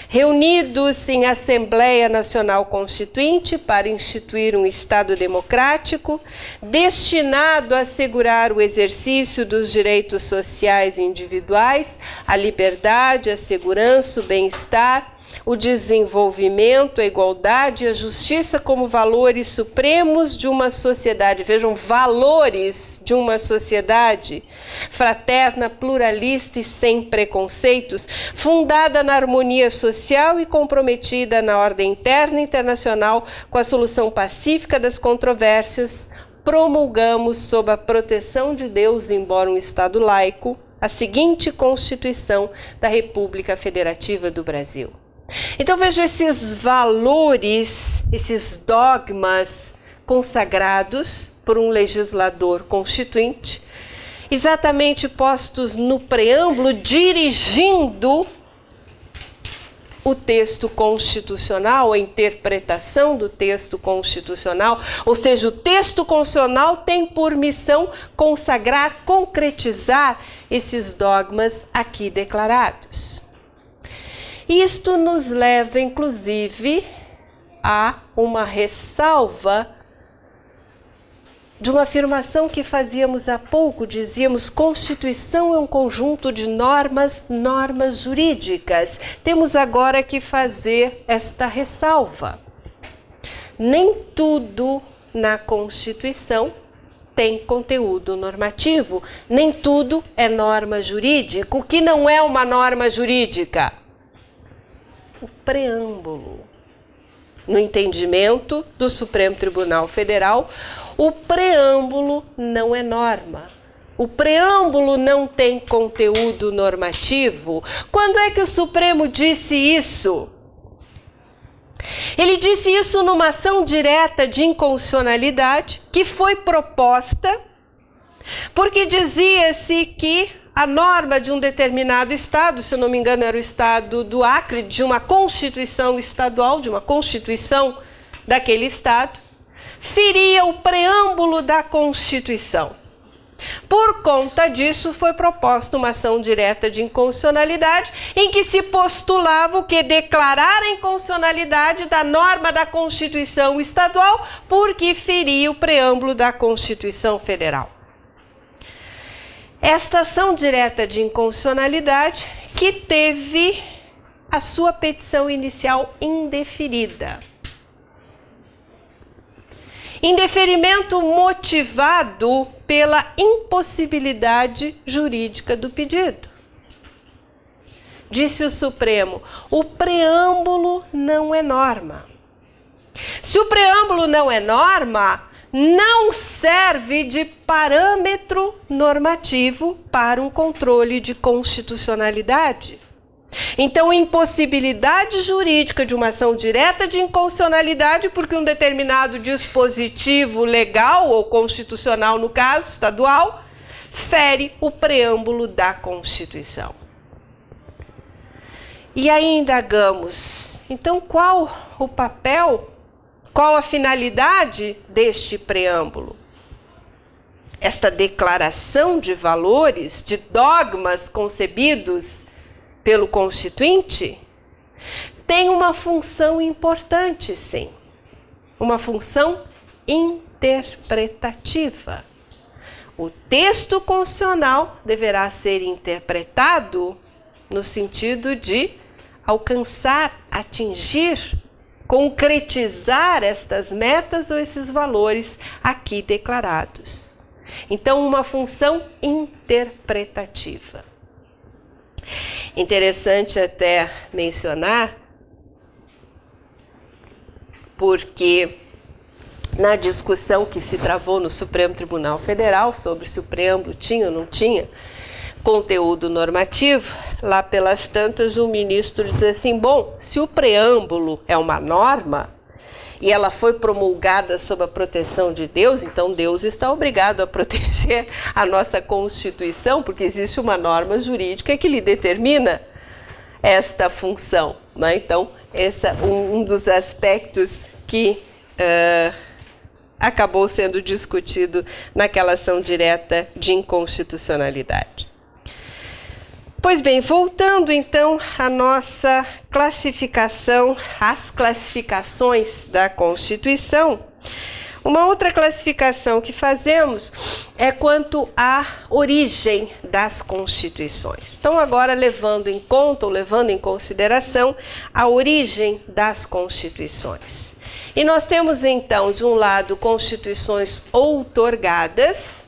reunidos em Assembleia Nacional Constituinte para instituir um Estado democrático, destinado a assegurar o exercício dos direitos sociais e individuais, a liberdade, a segurança, o bem-estar, o desenvolvimento, a igualdade e a justiça como valores supremos de uma sociedade. Vejam, valores de uma sociedade fraterna, pluralista e sem preconceitos, fundada na harmonia social e comprometida na ordem interna e internacional com a solução pacífica das controvérsias, promulgamos, sob a proteção de Deus, embora um Estado laico, a seguinte Constituição da República Federativa do Brasil. Então vejam esses valores, esses dogmas consagrados por um legislador constituinte, exatamente postos no preâmbulo, dirigindo o texto constitucional, a interpretação do texto constitucional, ou seja, o texto constitucional tem por missão consagrar, concretizar esses dogmas aqui declarados. Isto nos leva, inclusive, a uma ressalva de uma afirmação que fazíamos há pouco, dizíamos, Constituição é um conjunto de normas jurídicas. Temos agora que fazer esta ressalva. Nem tudo na Constituição tem conteúdo normativo, nem tudo é norma jurídica. O que não é uma norma jurídica? O preâmbulo. No entendimento do Supremo Tribunal Federal, o preâmbulo não é norma. O preâmbulo não tem conteúdo normativo. Quando é que o Supremo disse isso? Ele disse isso numa ação direta de inconstitucionalidade que foi proposta porque dizia-se que a norma de um determinado estado, se eu não me engano era o estado do Acre, de uma constituição estadual, de uma constituição daquele estado, feria o preâmbulo da Constituição. Por conta disso, foi proposta uma ação direta de inconstitucionalidade em que se postulava o que? Declarar a inconstitucionalidade da norma da Constituição estadual porque feria o preâmbulo da Constituição Federal. Esta ação direta de inconstitucionalidade que teve a sua petição inicial indeferida. Indeferimento motivado pela impossibilidade jurídica do pedido. Disse o Supremo, o preâmbulo não é norma. Se o preâmbulo não é norma, não serve de parâmetro normativo para um controle de constitucionalidade. Então, impossibilidade jurídica de uma ação direta de inconstitucionalidade porque um determinado dispositivo legal ou constitucional, no caso, estadual, fere o preâmbulo da Constituição. E aí indagamos, então qual o papel, qual a finalidade deste preâmbulo? Esta declaração de valores, de dogmas concebidos pelo Constituinte, tem uma função importante, sim. Uma função interpretativa. O texto constitucional deverá ser interpretado no sentido de alcançar, atingir, concretizar estas metas ou esses valores aqui declarados. Então, uma função interpretativa. Interessante até mencionar, porque na discussão que se travou no Supremo Tribunal Federal sobre se o preâmbulo tinha ou não tinha conteúdo normativo, lá pelas tantas o ministro diz assim, bom, se o preâmbulo é uma norma e ela foi promulgada sob a proteção de Deus, então Deus está obrigado a proteger a nossa Constituição, porque existe uma norma jurídica que lhe determina esta função, né? Então, esse é um dos aspectos que acabou sendo discutido naquela ação direta de inconstitucionalidade. Pois bem, voltando então à nossa classificação, as classificações da Constituição, uma outra classificação que fazemos é quanto à origem das Constituições. Então, agora levando em conta ou levando em consideração a origem das Constituições. E nós temos então, de um lado, constituições outorgadas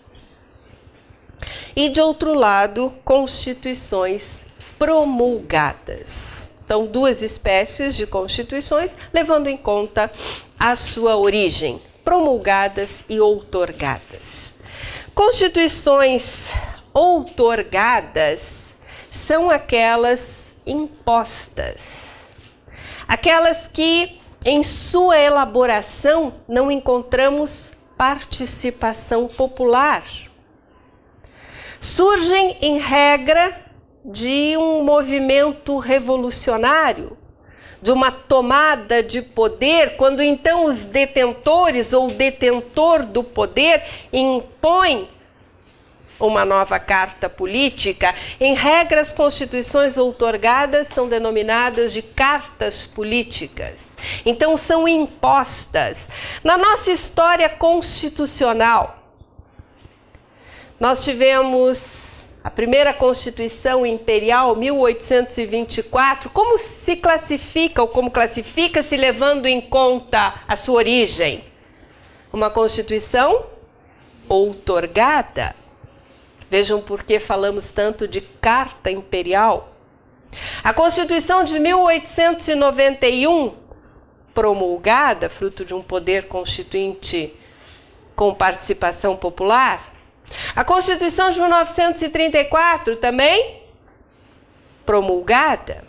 e, de outro lado, constituições promulgadas. Então, duas espécies de constituições, levando em conta a sua origem, promulgadas e outorgadas. Constituições outorgadas são aquelas impostas, aquelas que em sua elaboração não encontramos participação popular. Surgem em regra de um movimento revolucionário, de uma tomada de poder, quando então os detentores ou o detentor do poder impõe uma nova carta política. Em regra, as constituições outorgadas são denominadas de cartas políticas. Então, são impostas. Na nossa história constitucional, nós tivemos a primeira Constituição Imperial, 1824. Como se classifica ou como classifica-se levando em conta a sua origem? Uma Constituição outorgada. Vejam por que falamos tanto de Carta Imperial. A Constituição de 1891, promulgada, fruto de um poder constituinte com participação popular. A Constituição de 1934, também promulgada.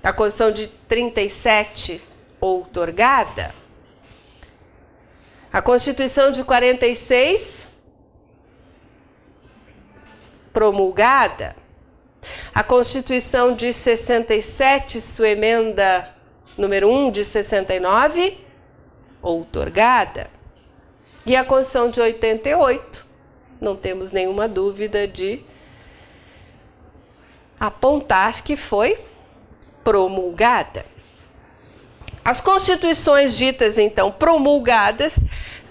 A Constituição de 37, outorgada. A Constituição de 46, promulgada. A Constituição de 67, sua emenda número 1 de 69, outorgada. E a Constituição de 88, não temos nenhuma dúvida de apontar que foi promulgada. As constituições ditas, então, promulgadas,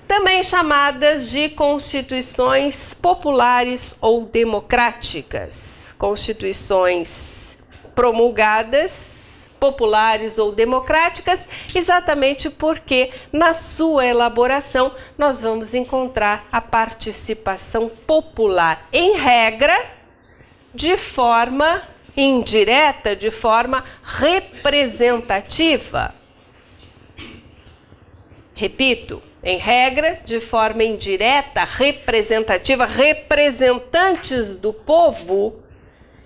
também chamadas de constituições populares ou democráticas. Constituições promulgadas, populares ou democráticas, exatamente porque na sua elaboração nós vamos encontrar a participação popular, em regra, de forma indireta, de forma representativa. Repito, em regra, de forma indireta, representativa, representantes do povo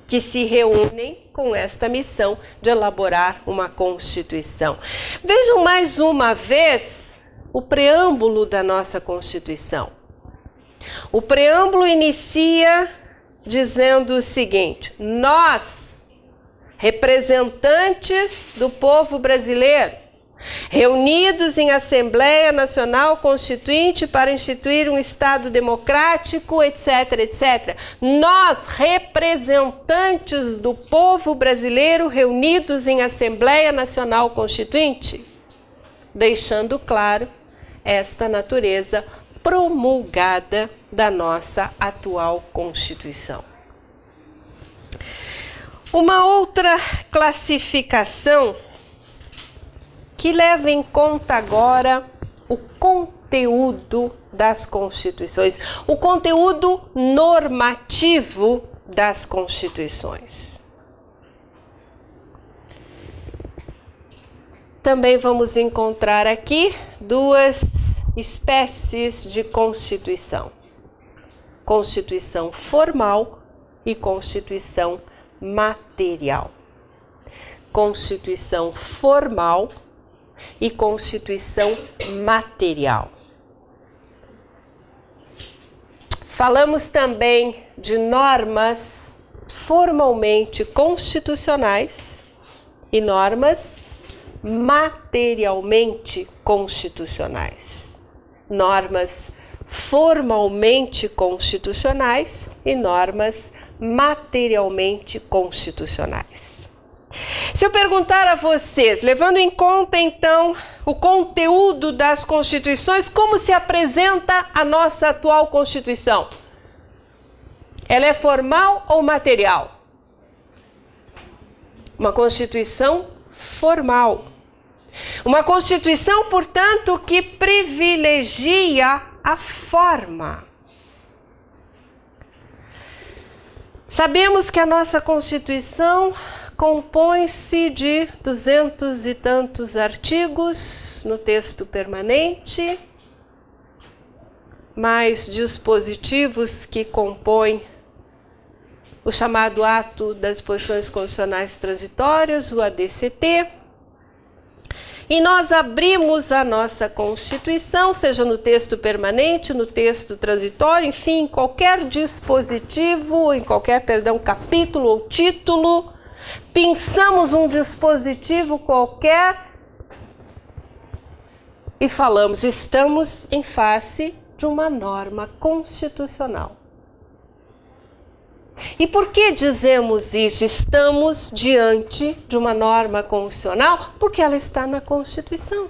que se reúnem com esta missão de elaborar uma Constituição. Vejam mais uma vez o preâmbulo da nossa Constituição. O preâmbulo inicia dizendo o seguinte: nós, representantes do povo brasileiro, reunidos em Assembleia Nacional Constituinte para instituir um Estado democrático, etc., etc. Nós, representantes do povo brasileiro, reunidos em Assembleia Nacional Constituinte, deixando claro esta natureza promulgada da nossa atual Constituição. Uma outra classificação que leva em conta agora o conteúdo das Constituições, o conteúdo normativo das Constituições. Também vamos encontrar aqui duas espécies de Constituição: Constituição formal e Constituição material. Constituição formal e Constituição material. Falamos também de normas formalmente constitucionais e normas materialmente constitucionais. Normas formalmente constitucionais e normas materialmente constitucionais. Se eu perguntar a vocês, levando em conta então o conteúdo das Constituições, como se apresenta a nossa atual Constituição? Ela é formal ou material? Uma Constituição formal. Uma Constituição, portanto, que privilegia a forma. Sabemos que a nossa Constituição compõe-se de 200 e tantos artigos no texto permanente, mais dispositivos que compõem o chamado Ato das Disposições Constitucionais Transitórias, o ADCT. E nós abrimos a nossa Constituição, seja no texto permanente, no texto transitório, enfim, em qualquer dispositivo, em qualquer, capítulo ou título, pensamos um dispositivo qualquer e falamos, estamos em face de uma norma constitucional. E por que dizemos isso? Estamos diante de uma norma constitucional porque ela está na Constituição.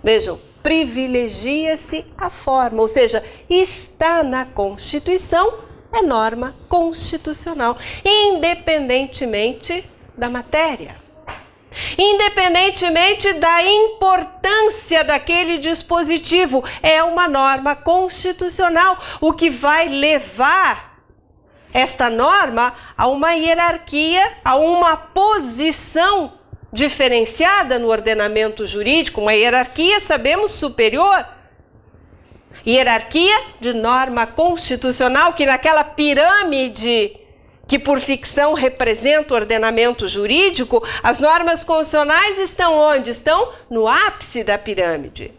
Vejam, privilegia-se a forma, ou seja, está na Constituição, é norma constitucional, independentemente da matéria, independentemente da importância daquele dispositivo, é uma norma constitucional, o que vai levar esta norma a uma hierarquia, a uma posição diferenciada no ordenamento jurídico, uma hierarquia, sabemos, superior. Hierarquia de norma constitucional, que naquela pirâmide que por ficção representa o ordenamento jurídico, as normas constitucionais estão onde? Estão no ápice da pirâmide.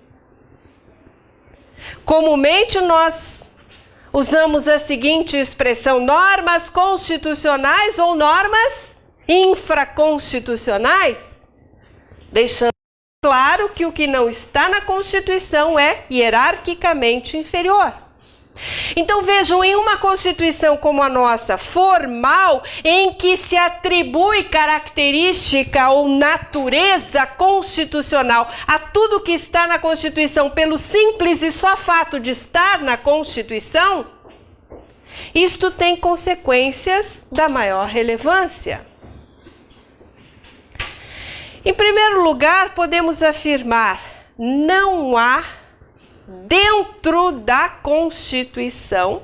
Comumente nós usamos a seguinte expressão: normas constitucionais ou normas infraconstitucionais, deixando claro que o que não está na Constituição é hierarquicamente inferior. Então vejam, em uma Constituição como a nossa, formal, em que se atribui característica ou natureza constitucional a tudo que está na Constituição pelo simples e só fato de estar na Constituição, isto tem consequências da maior relevância. Em primeiro lugar, podemos afirmar, não há dentro da Constituição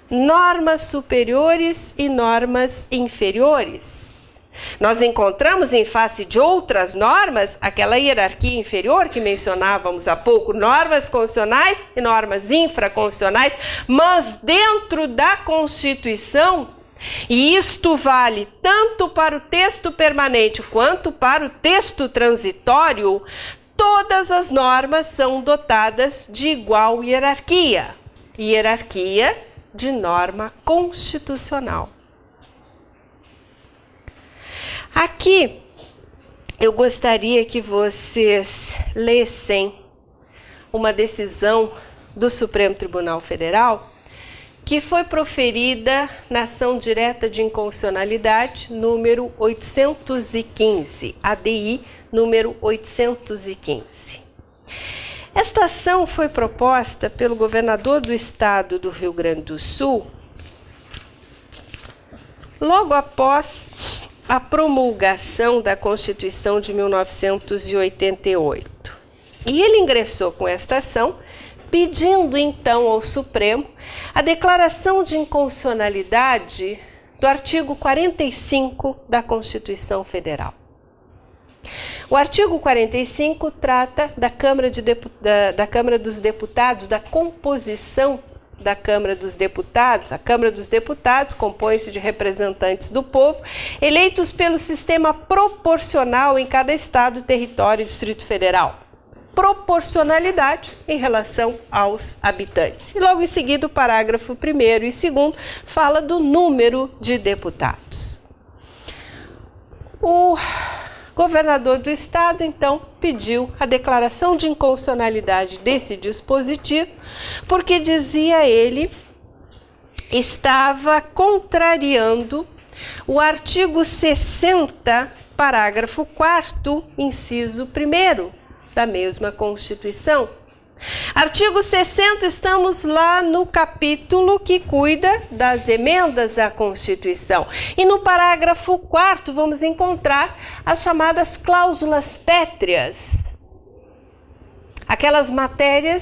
normas superiores e normas inferiores. Nós encontramos em face de outras normas aquela hierarquia inferior que mencionávamos há pouco, normas constitucionais e normas infraconstitucionais, mas dentro da Constituição, e isto vale tanto para o texto permanente quanto para o texto transitório, todas as normas são dotadas de igual hierarquia, hierarquia de norma constitucional. Aqui eu gostaria que vocês lessem uma decisão do Supremo Tribunal Federal que foi proferida na ação direta de inconstitucionalidade número 815, ADI número 815. Esta ação foi proposta pelo governador do estado do Rio Grande do Sul logo após a promulgação da Constituição de 1988. E ele ingressou com esta ação, pedindo então ao Supremo a declaração de inconstitucionalidade do artigo 45 da Constituição Federal. O artigo 45 trata da Câmara dos Deputados, da composição da Câmara dos Deputados. A Câmara dos Deputados compõe-se de representantes do povo, eleitos pelo sistema proporcional em cada estado, território e Distrito Federal. Proporcionalidade em relação aos habitantes. E logo em seguida o parágrafo 1º e 2º fala do número de deputados. O governador do estado, então, pediu a declaração de inconstitucionalidade desse dispositivo, porque, dizia ele, estava contrariando o artigo 60, parágrafo 4º, inciso 1º da mesma Constituição. Artigo 60, estamos lá no capítulo que cuida das emendas à Constituição. E no parágrafo 4º vamos encontrar as chamadas cláusulas pétreas. Aquelas matérias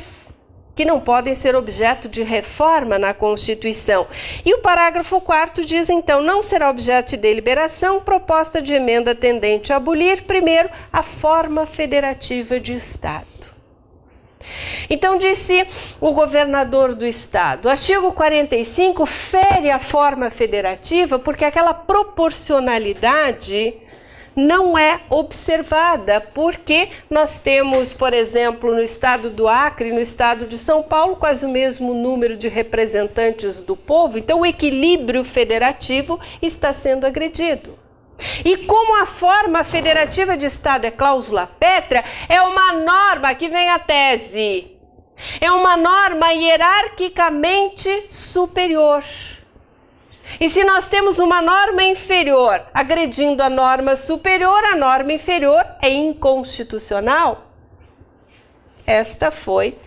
que não podem ser objeto de reforma na Constituição. E o parágrafo 4º diz, então, não será objeto de deliberação proposta de emenda tendente a abolir, primeiro, a forma federativa de Estado. Então, disse o governador do estado, o artigo 45 fere a forma federativa porque aquela proporcionalidade não é observada, porque nós temos, por exemplo, no estado do Acre, no estado de São Paulo, quase o mesmo número de representantes do povo, então o equilíbrio federativo está sendo agredido. E como a forma federativa de Estado é cláusula pétrea, é uma norma que vem a tese. É uma norma hierarquicamente superior. E se nós temos uma norma inferior agredindo a norma superior, a norma inferior é inconstitucional. Esta foi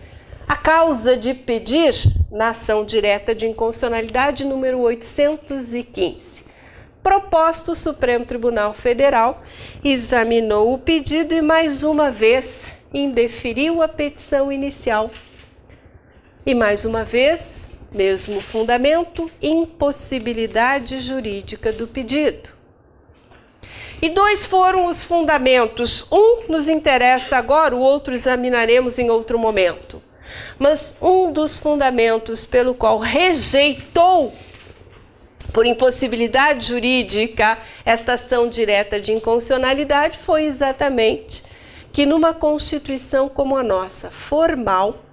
a causa de pedir na ação direta de inconstitucionalidade número 815. Proposto, o Supremo Tribunal Federal examinou o pedido e, mais uma vez, indeferiu a petição inicial. E, mais uma vez, mesmo fundamento, impossibilidade jurídica do pedido. E dois foram os fundamentos. Um nos interessa agora, o outro examinaremos em outro momento. Mas um dos fundamentos pelo qual rejeitou por impossibilidade jurídica esta ação direta de inconstitucionalidade foi exatamente que numa Constituição como a nossa, formal,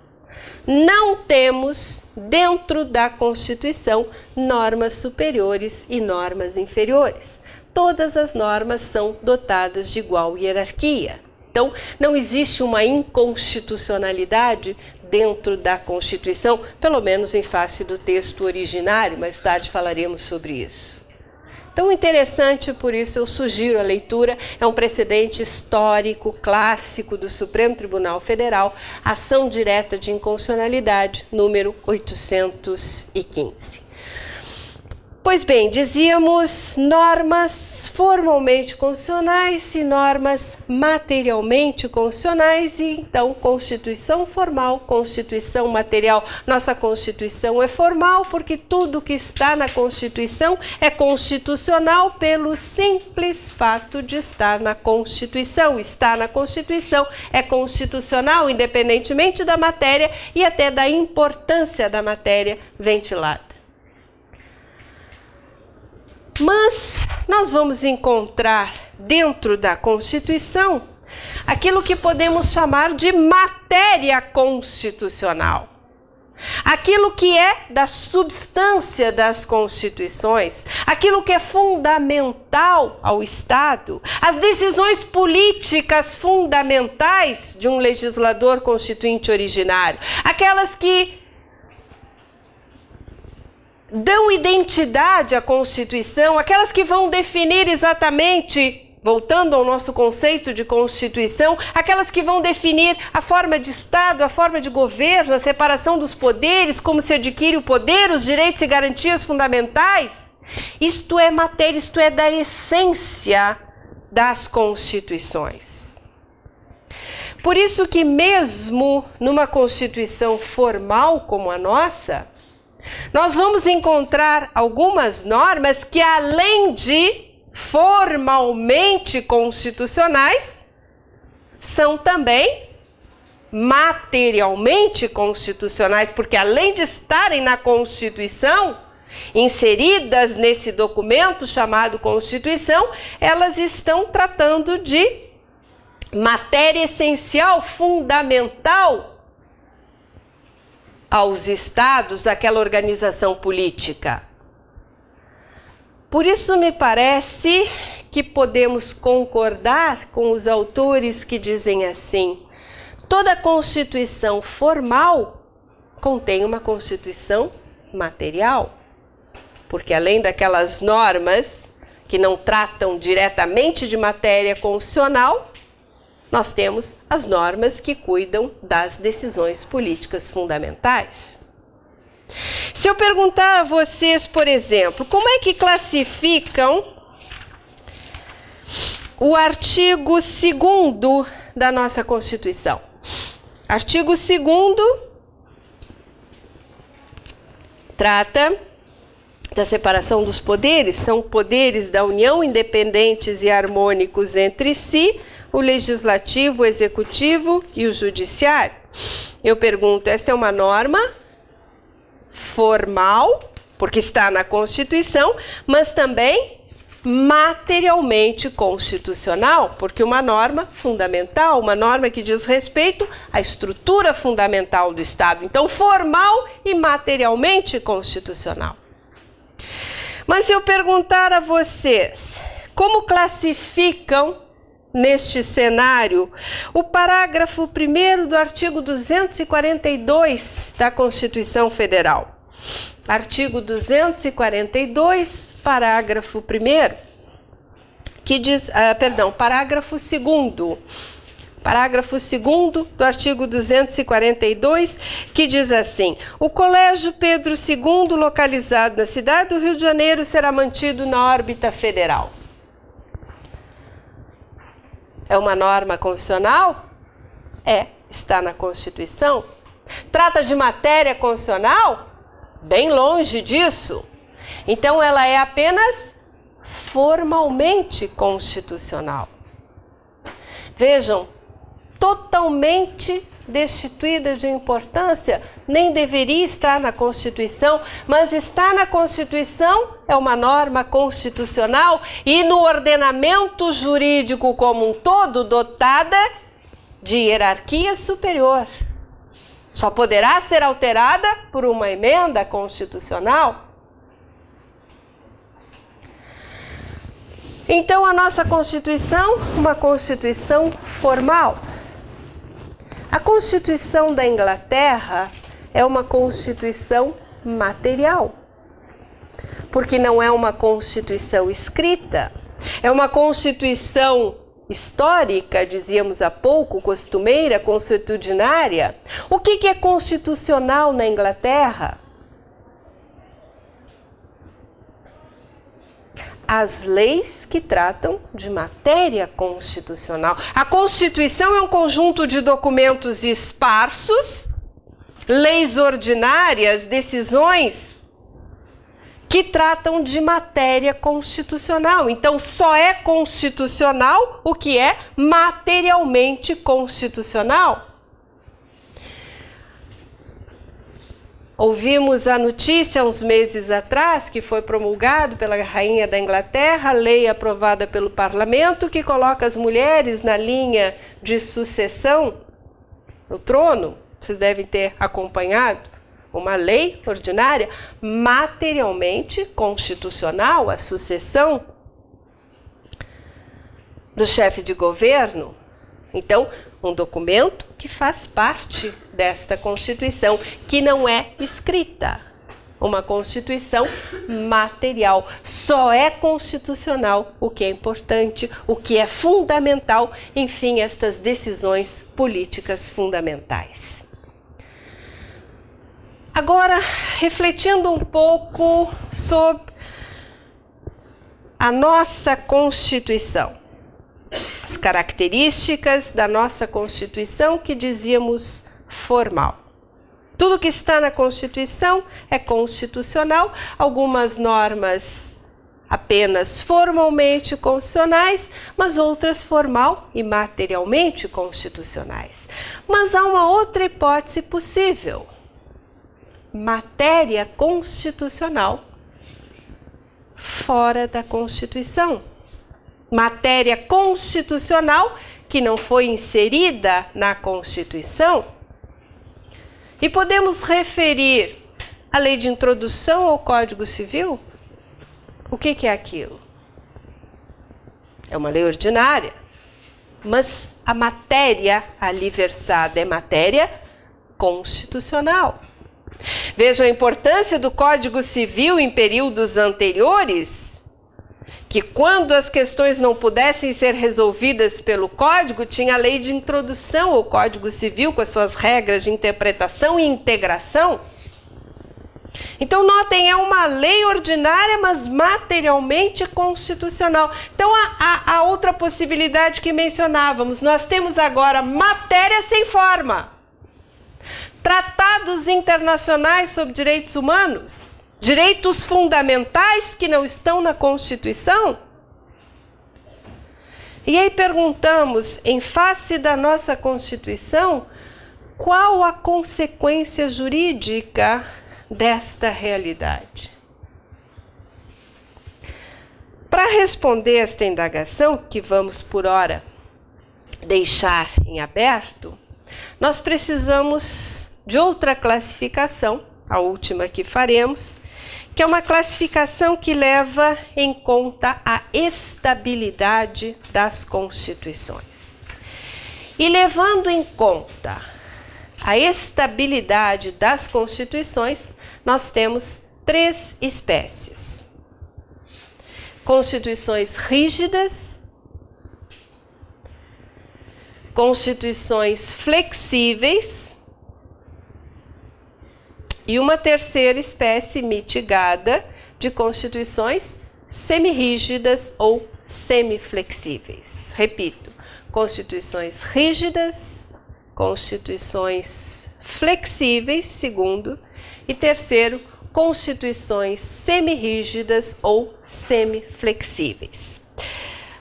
não temos dentro da Constituição normas superiores e normas inferiores. Todas as normas são dotadas de igual hierarquia. Então, não existe uma inconstitucionalidade dentro da Constituição, pelo menos em face do texto originário, mais tarde falaremos sobre isso. Então, interessante, por isso eu sugiro a leitura, é um precedente histórico, clássico do Supremo Tribunal Federal, ação direta de inconstitucionalidade, número 815. Pois bem, dizíamos normas formalmente constitucionais e normas materialmente constitucionais, e então Constituição formal, Constituição material. Nossa Constituição é formal porque tudo que está na Constituição é constitucional pelo simples fato de estar na Constituição. Está na Constituição é constitucional, independentemente da matéria e até da importância da matéria ventilada. Mas nós vamos encontrar dentro da Constituição aquilo que podemos chamar de matéria constitucional. Aquilo que é da substância das constituições, aquilo que é fundamental ao Estado, as decisões políticas fundamentais de um legislador constituinte originário, aquelas que dão identidade à Constituição, aquelas que vão definir exatamente voltando ao nosso conceito de Constituição, aquelas que vão definir a forma de Estado, a forma de governo, a separação dos poderes, como se adquire o poder, os direitos e garantias fundamentais. Isto é matéria, isto é da essência das Constituições. Por isso que mesmo numa Constituição formal como a nossa, nós vamos encontrar algumas normas que, além de formalmente constitucionais, são também materialmente constitucionais, porque além de estarem na Constituição, inseridas nesse documento chamado Constituição, elas estão tratando de matéria essencial, fundamental aos estados daquela organização política. Por isso me parece que podemos concordar com os autores que dizem assim: toda Constituição formal contém uma Constituição material, porque além daquelas normas que não tratam diretamente de matéria constitucional, nós temos as normas que cuidam das decisões políticas fundamentais. Se eu perguntar a vocês, por exemplo, como é que classificam o artigo 2º da nossa Constituição? Artigo 2º trata da separação dos poderes, são poderes da União independentes e harmônicos entre si, o legislativo, o executivo e o judiciário. Eu pergunto, essa é uma norma formal, porque está na Constituição, mas também materialmente constitucional, porque uma norma fundamental, uma norma que diz respeito à estrutura fundamental do Estado. Então, formal e materialmente constitucional. Mas se eu perguntar a vocês, como classificam neste cenário o parágrafo 1º do artigo 242 da Constituição Federal? Artigo 242, parágrafo 1º, que diz, parágrafo 2º. Parágrafo 2º do artigo 242, que diz assim: o Colégio Pedro II, localizado na cidade do Rio de Janeiro, será mantido na órbita federal. É uma norma constitucional? Está na Constituição. Trata de matéria constitucional? Bem longe disso. Então ela é apenas formalmente constitucional. Vejam, totalmente destituída de importância, nem deveria estar na Constituição, mas está na Constituição, é uma norma constitucional e no ordenamento jurídico como um todo dotada de hierarquia superior. Só poderá ser alterada por uma emenda constitucional. Então a nossa Constituição, uma Constituição formal. A Constituição da Inglaterra é uma Constituição material, porque não é uma Constituição escrita, é uma Constituição histórica, dizíamos há pouco, costumeira, consuetudinária. O que é constitucional na Inglaterra? As leis que tratam de matéria constitucional. A Constituição é um conjunto de documentos esparsos, leis ordinárias, decisões que tratam de matéria constitucional. Então, só é constitucional o que é materialmente constitucional. Ouvimos a notícia uns meses atrás que foi promulgado pela Rainha da Inglaterra, a lei aprovada pelo Parlamento, que coloca as mulheres na linha de sucessão no trono. Vocês devem ter acompanhado. Uma lei ordinária materialmente constitucional, a sucessão do chefe de governo. Então, um documento que faz parte desta Constituição, que não é escrita, uma Constituição material. Só é constitucional o que é importante, o que é fundamental, enfim, estas decisões políticas fundamentais. Agora, refletindo um pouco sobre a nossa Constituição, as características da nossa Constituição que dizíamos formal. Tudo que está na Constituição é constitucional, algumas normas apenas formalmente constitucionais, mas outras formal e materialmente constitucionais. Mas há uma outra hipótese possível: matéria constitucional fora da Constituição. Matéria constitucional que não foi inserida na Constituição. E podemos referir a Lei de Introdução ao Código Civil? O que é aquilo? É uma lei ordinária, mas a matéria ali versada é matéria constitucional. Vejam a importância do Código Civil em períodos anteriores, que quando as questões não pudessem ser resolvidas pelo Código, tinha a Lei de Introdução ao Código Civil com as suas regras de interpretação e integração. Então, notem, é uma lei ordinária, mas materialmente constitucional. Então, a outra possibilidade que mencionávamos, nós temos agora matéria sem forma. Tratados internacionais sobre direitos humanos, direitos fundamentais que não estão na Constituição. E aí perguntamos, em face da nossa Constituição, qual a consequência jurídica desta realidade? Para responder esta indagação, que vamos por hora deixar em aberto, nós precisamos de outra classificação, a última que faremos, que é uma classificação que leva em conta a estabilidade das constituições. E levando em conta a estabilidade das constituições, nós temos três espécies: constituições rígidas, constituições flexíveis e uma terceira espécie mitigada de constituições semirrígidas ou semiflexíveis. Repito, constituições rígidas, constituições flexíveis, segundo, e terceiro, constituições semirrígidas ou semiflexíveis.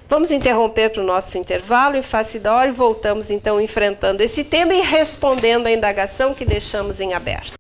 Vamos interromper para o nosso intervalo em face da hora e voltamos então enfrentando esse tema e respondendo a indagação que deixamos em aberto.